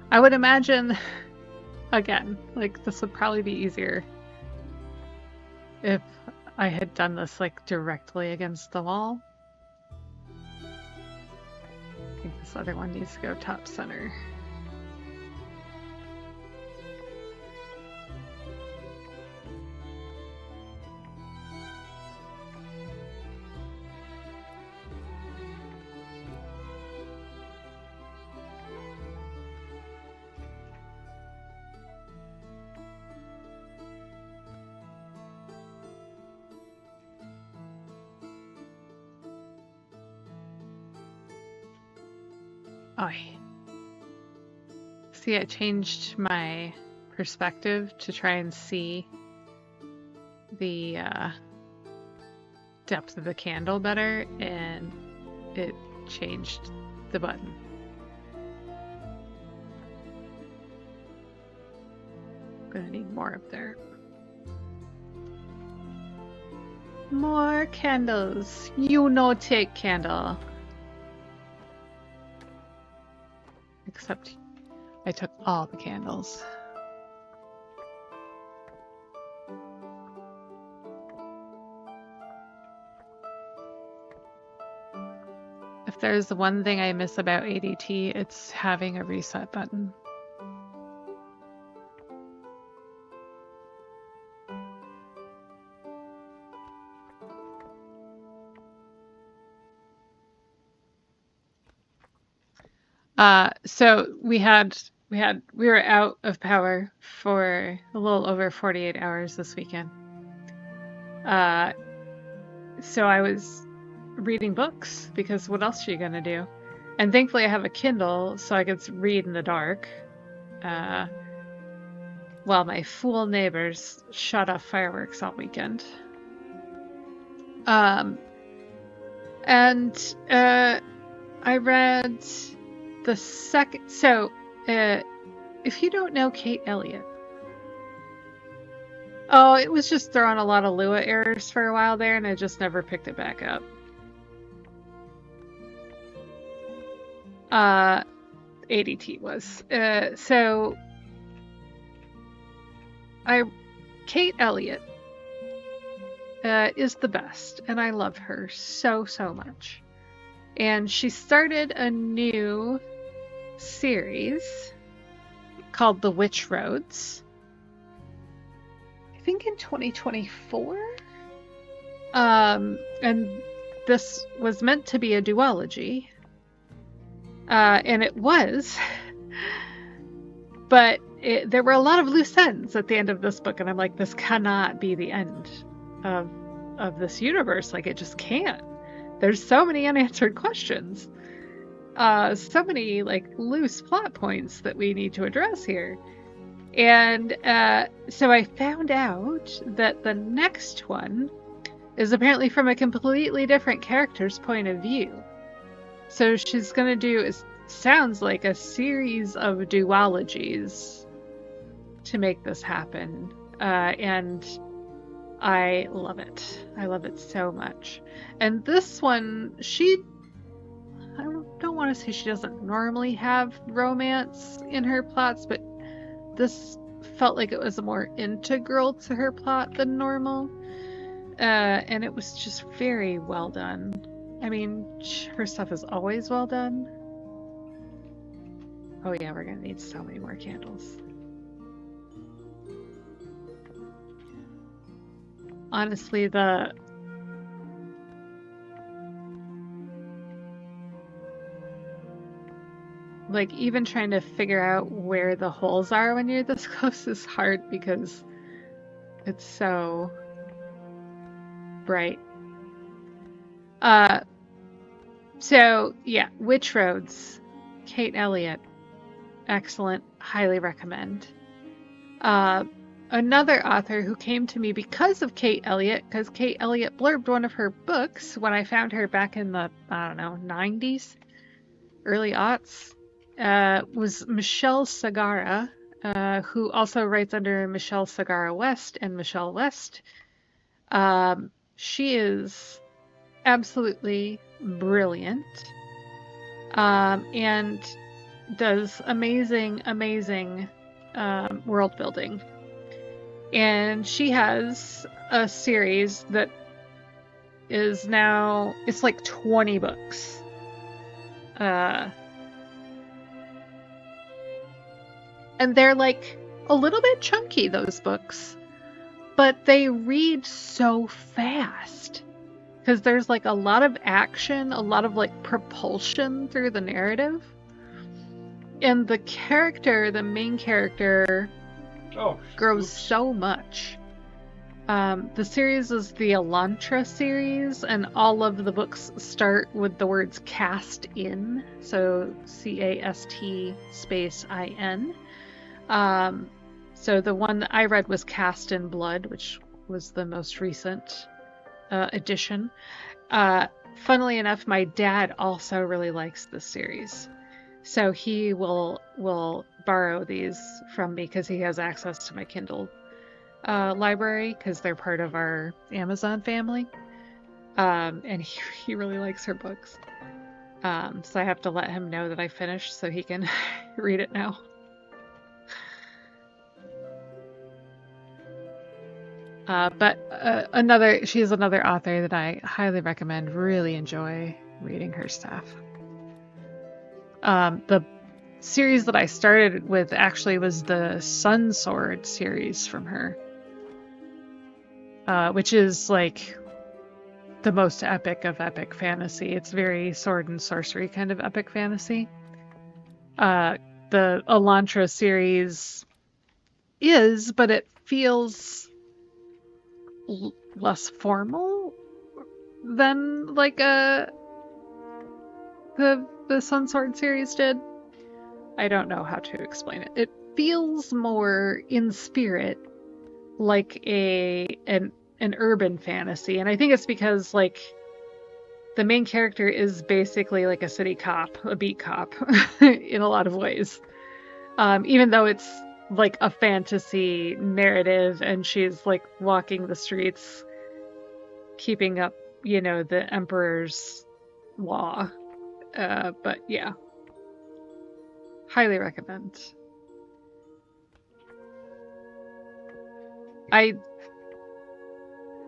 I would imagine, again, like this would probably be easier if I had done this like directly against the wall. I think this other one needs to go top center. Oh, see, I changed my perspective to try and see the depth of the candle better, and it changed the button. I'm gonna need more up there. More candles. You know, take candle. Except I took all the candles. If there's one thing I miss about ADT, it's having a reset button. So we were out of power for a little over 48 hours this weekend. So I was reading books, because what else are you gonna do? And thankfully I have a Kindle, so I could read in the dark. While my fool neighbors shot off fireworks all weekend. And I read the second. So, if you don't know Kate Elliott, it was just throwing a lot of Lua errors for a while there, and I just never picked it back up. ADT was. So, Kate Elliott is the best, and I love her so much. And she started a new series called The Witch Roads. I think in 2024. And this was meant to be a duology. And it was. But there were a lot of loose ends at the end of this book, and I'm like, this cannot be the end of this universe. Like, it just can't. There's so many unanswered questions. So many, like, loose plot points that we need to address here. And so I found out that the next one is apparently from a completely different character's point of view. So she's going to do, it sounds like, a series of duologies to make this happen. And I love it. I love it so much. And this one, I don't want to say she doesn't normally have romance in her plots, but this felt like it was more integral to her plot than normal. And it was just very well done. I mean, her stuff is always well done. Oh yeah, we're gonna need so many more candles. Honestly, like, even trying to figure out where the holes are when you're this close is hard because it's so bright. So yeah, Witch Roads, Kate Elliott, excellent, highly recommend. Another author who came to me because of Kate Elliott, because Kate Elliott blurbed one of her books when I found her back in the, 90s, early aughts, was Michelle Sagara, who also writes under Michelle Sagara West and Michelle West. She is absolutely brilliant, and does amazing world building. And she has a series that is now, it's like 20 books. And they're like a little bit chunky, those books, but they read so fast because there's like a lot of action, a lot of like propulsion through the narrative. And the main character grows so much. The series is the Elantra series, and all of the books start with the words cast in, so C-A-S-T space I-N. So the one that I read was Cast in Blood, which was the most recent edition. Funnily enough, my dad also really likes this series. So he will borrow these from me because he has access to my Kindle library because they're part of our Amazon family. And he really likes her books. So I have to let him know that I finished so he can read it now. But she's another author that I highly recommend. Really enjoy reading her stuff. The series that I started with actually was the Sun Sword series from her, which is like the most epic of epic fantasy. It's very sword and sorcery kind of epic fantasy. The Elantra series is, but it feels less formal than like the Sun Sword series did. I don't know how to explain it. It feels more in spirit like an urban fantasy, and I think it's because like the main character is basically like a city cop, a beat cop in a lot of ways. Even though it's like a fantasy narrative and she's like walking the streets keeping up, the emperor's law. But yeah. Highly recommend. I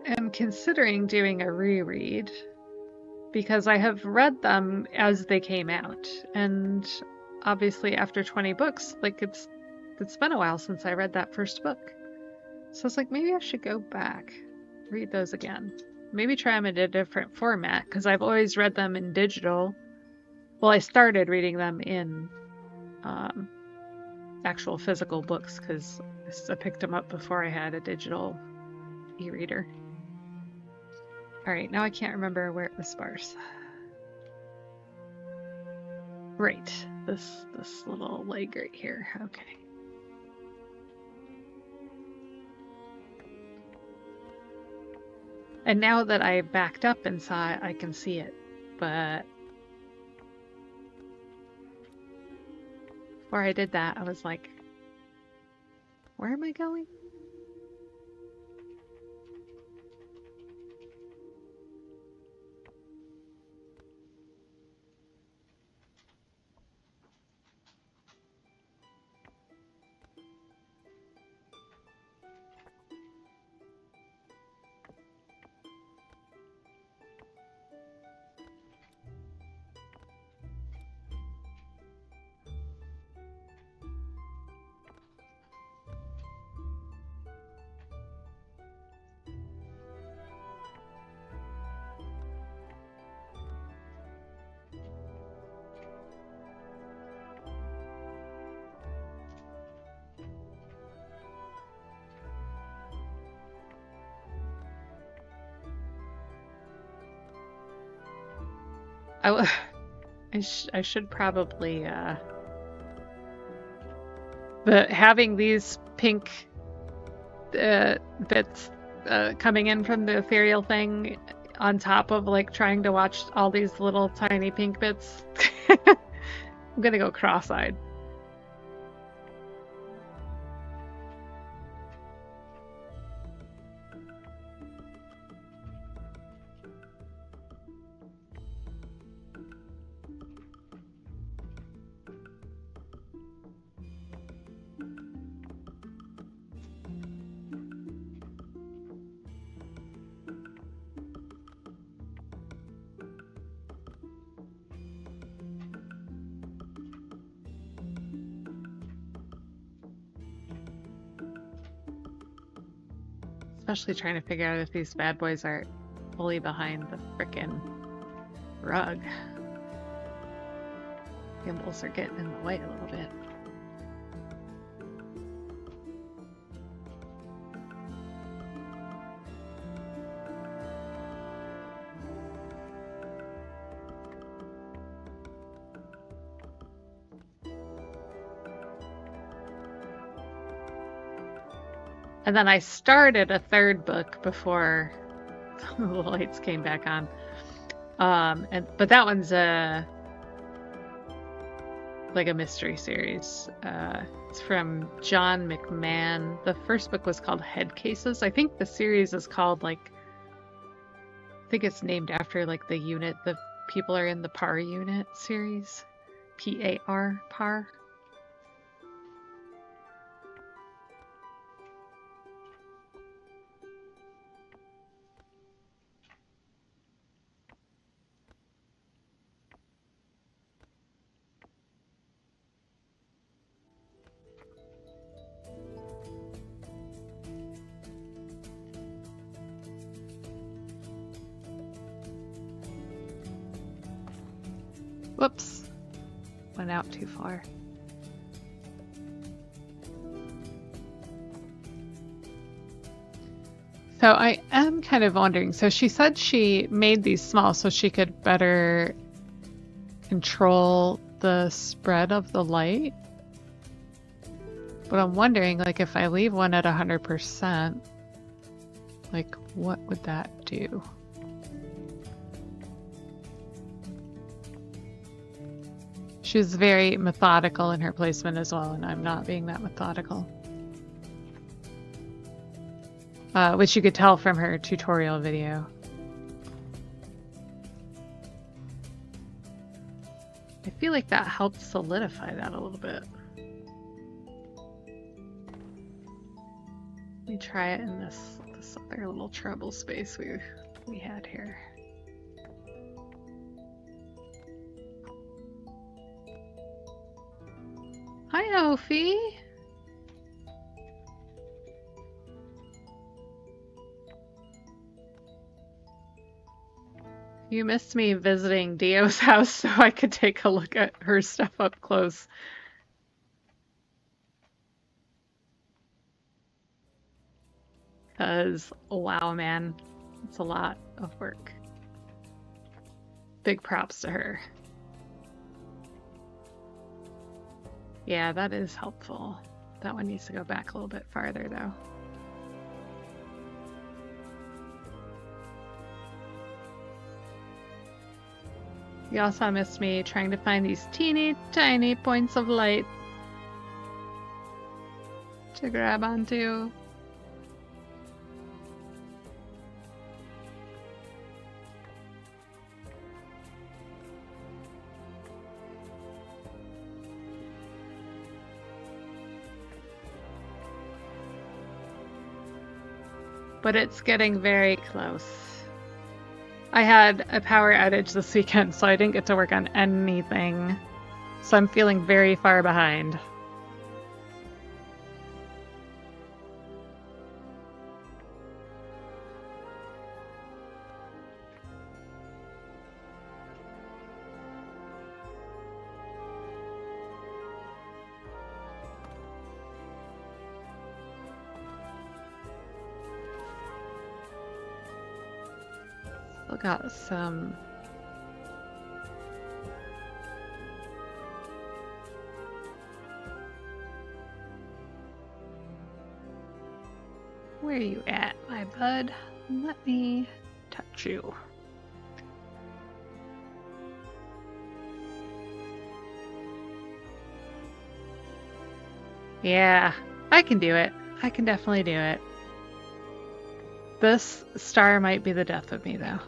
am considering doing a reread because I have read them as they came out, and obviously after 20 books, like it's been a while since I read that first book. So it's like maybe I should go back, read those again. Maybe try them in a different format because I've always read them in digital. Well, I started reading them in actual physical books because I picked them up before I had a digital e-reader. Alright, now I can't remember where it was sparse. Right, this little leg right here. Okay. And now that I backed up and saw it, I can see it. But before I did that, I was like, where am I going? I should probably but having these pink bits coming in from the ethereal thing on top of like trying to watch all these little tiny pink bits, I'm gonna go cross-eyed. Especially trying to figure out if these bad boys are fully behind the frickin' rug. Gimbals are getting in the way a little bit. And then I started a third book before the lights came back on. But that one's like a mystery series. It's from John McMahon. The first book was called Head Cases. I think the series is called I think it's named after like the unit the people are in the PAR unit series. PAR, PAR. Whoops. Went out too far. So I am kind of wondering. So she said she made these small so she could better control the spread of the light. But I'm wondering, like, if I leave one at 100%, like, what would that do? She's very methodical in her placement as well, and I'm not being that methodical. Which you could tell from her tutorial video. I feel like that helped solidify that a little bit. Let me try it in this other little treble space we had here. Hi, Ophi. You missed me visiting Dio's house so I could take a look at her stuff up close. Because, wow, man, it's a lot of work. Big props to her. Yeah, that is helpful. That one needs to go back a little bit farther, though. You also missed me trying to find these teeny tiny points of light to grab onto. But it's getting very close. I had a power outage this weekend, so I didn't get to work on anything. So I'm feeling very far behind. Still got some. Where are you at, my bud? Let me touch you. Yeah, I can do it. I can definitely do it. This star might be the death of me, though.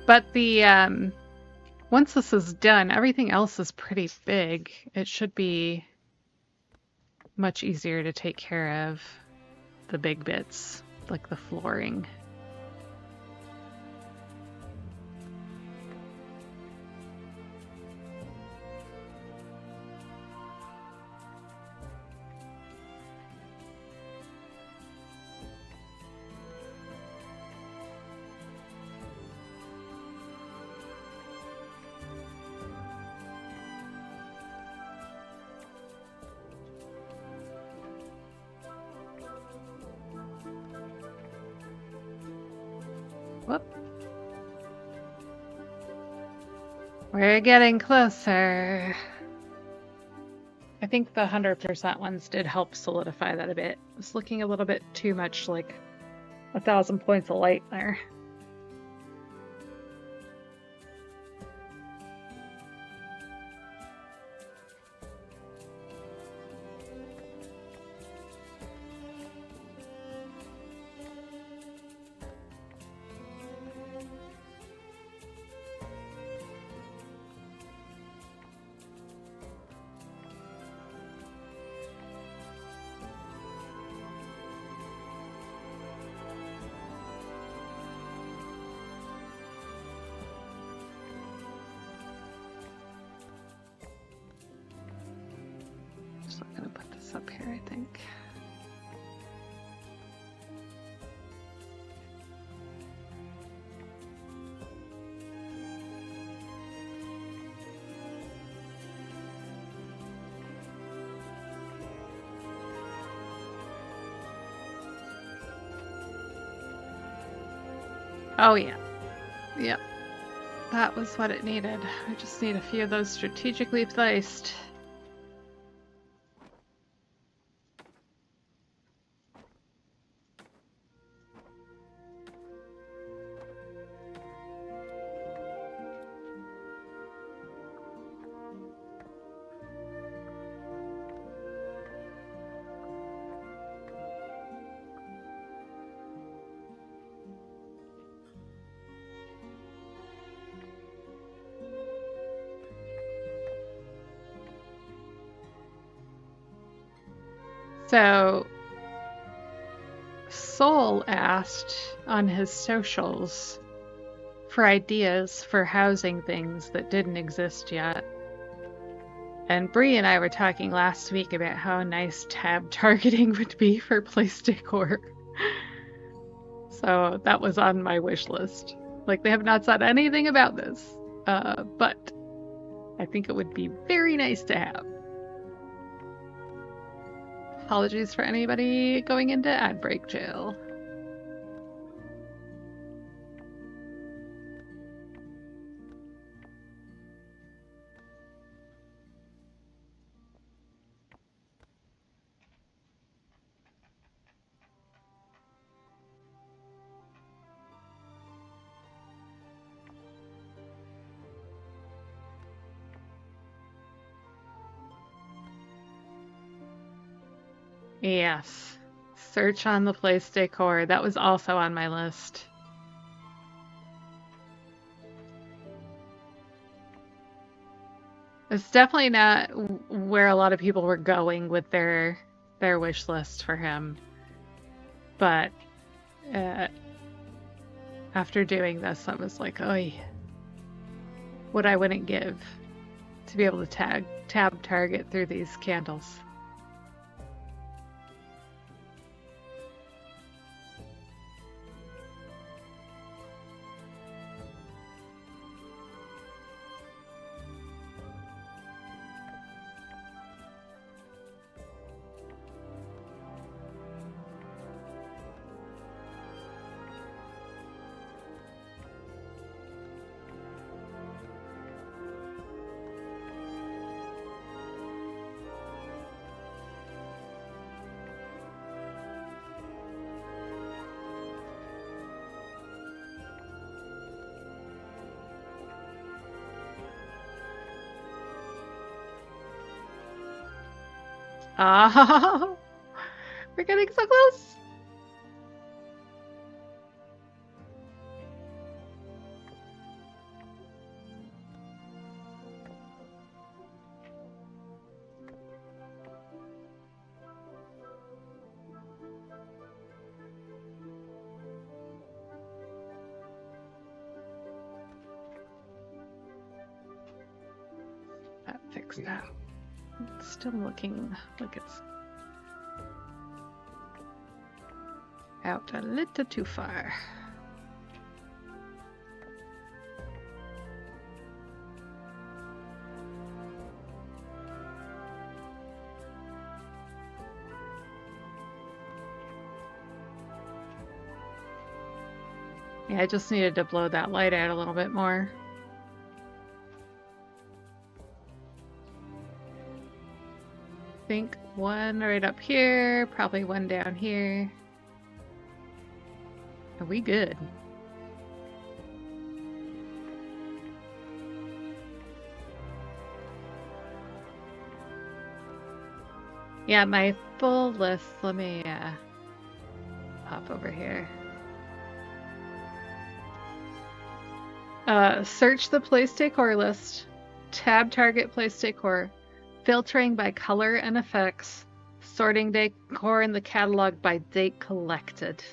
But the, once this is done, everything else is pretty big. It should be much easier to take care of the big bits, like the flooring. Whoop. We're getting closer. I think the 100% ones did help solidify that a bit. It was looking a little bit too much like 1,000 points of light there. So I'm gonna put this up here, I think. Oh yeah. Yep. That was what it needed. I just need a few of those strategically placed. So, Soul asked on his socials for ideas for housing things that didn't exist yet. And Bree and I were talking last week about how nice tab targeting would be for place decor. So that was on my wish list. Like, they have not said anything about this, but I think it would be very nice to have. Apologies for anybody going into ad break jail. Yes. Search on the place decor. That was also on my list. It's definitely not where a lot of people were going with their wish list for him. But after doing this, I was like, oh, what I wouldn't give to be able to tab target through these candles. Oh, we're getting so close. That fixed that. It's still looking like it's out a little too far. Yeah, I just needed to blow that light out a little bit more. think one right up here, probably one down here. Are we good? Yeah, my full list, let me pop over here. Search the place decor list, tab target place decor, filtering by color and effects, sorting decor in the catalog by date collected.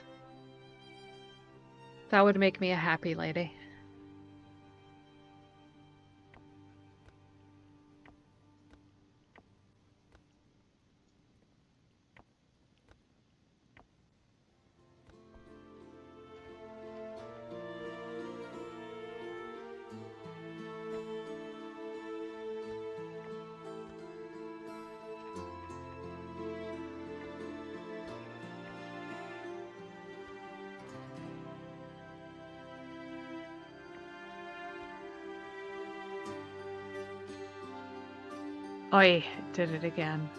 That would make me a happy lady. Oi, did it again.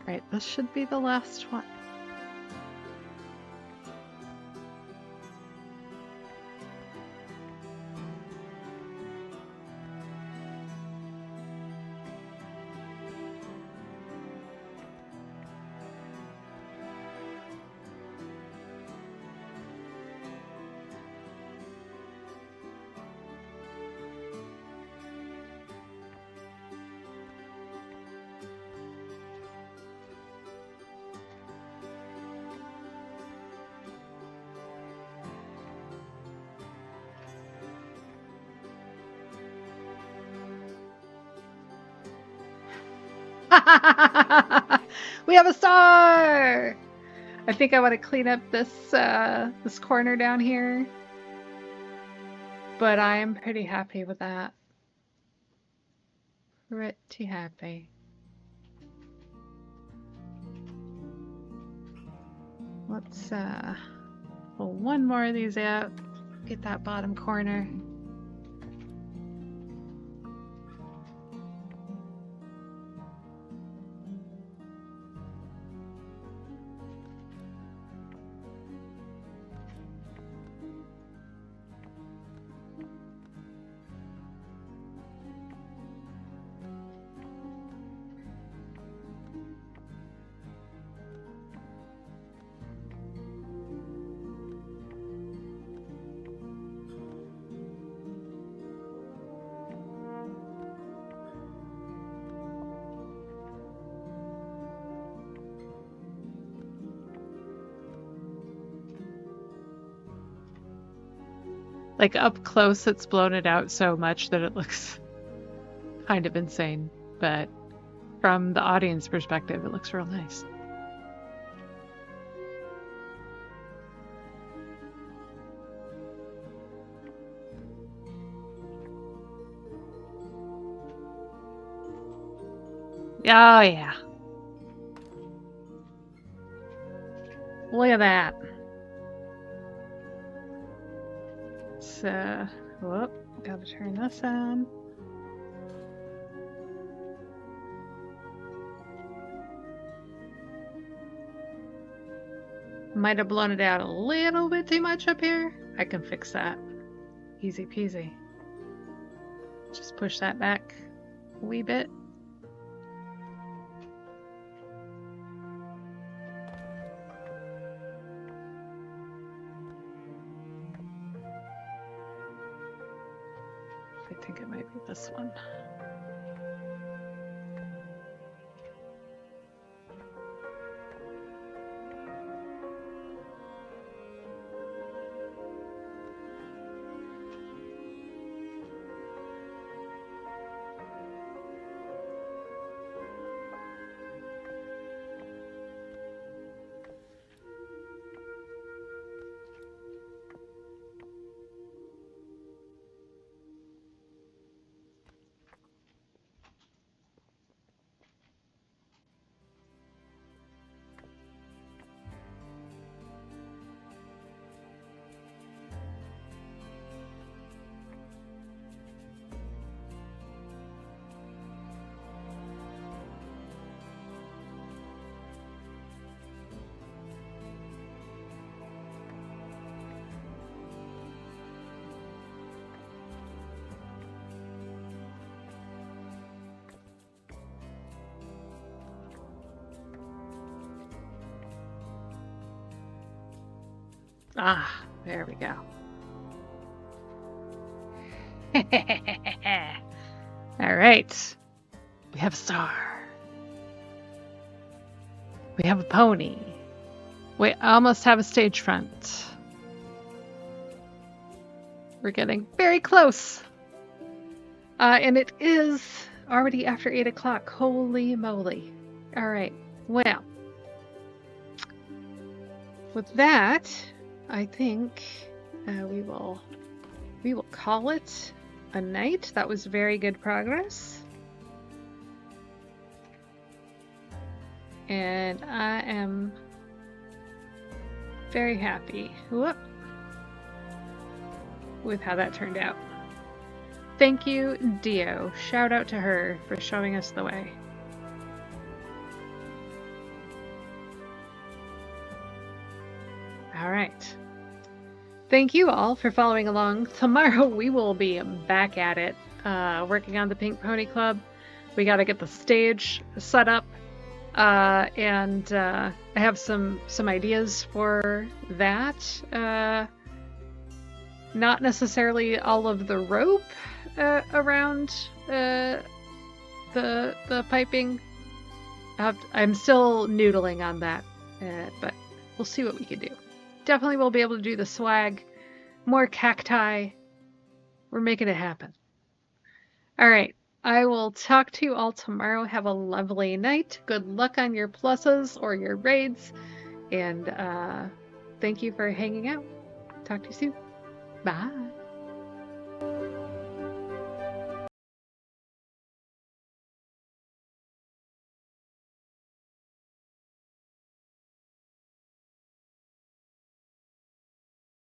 Right, this should be the last one. We have a star! I think I want to clean up this this corner down here, but I am pretty happy with that. Pretty happy. Let's pull one more of these out. Get that bottom corner. Like up close, it's blown it out so much that it looks kind of insane. But from the audience perspective, it looks real nice. Oh yeah. Look at that. So, whoop, gotta turn this on. Might have blown it out a little bit too much up here. I can fix that. Easy peasy. Just push that back a wee bit. I think it might be this one. Ah, there we go. All right. We have a star. We have a pony. We almost have a stage front. We're getting very close. And it is already after 8 o'clock. Holy moly. All right. Well, with that, I think we will call it a night. That was very good progress. And I am very happy with how that turned out. Thank you, Dio. Shout out to her for showing us the way. All right. Thank you all for following along. Tomorrow we will be back at it, working on the Pink Pony Club. We got to get the stage set up, and I have some ideas for that. Not necessarily all of the rope around the piping. I'm still noodling on that, but we'll see what we can do. Definitely will be able to do the swag, more cacti. We're making it happen. All right. I will talk to you all tomorrow. Have a lovely night. Good luck on your pluses or your raids. And thank you for hanging out. Talk to you soon. Bye.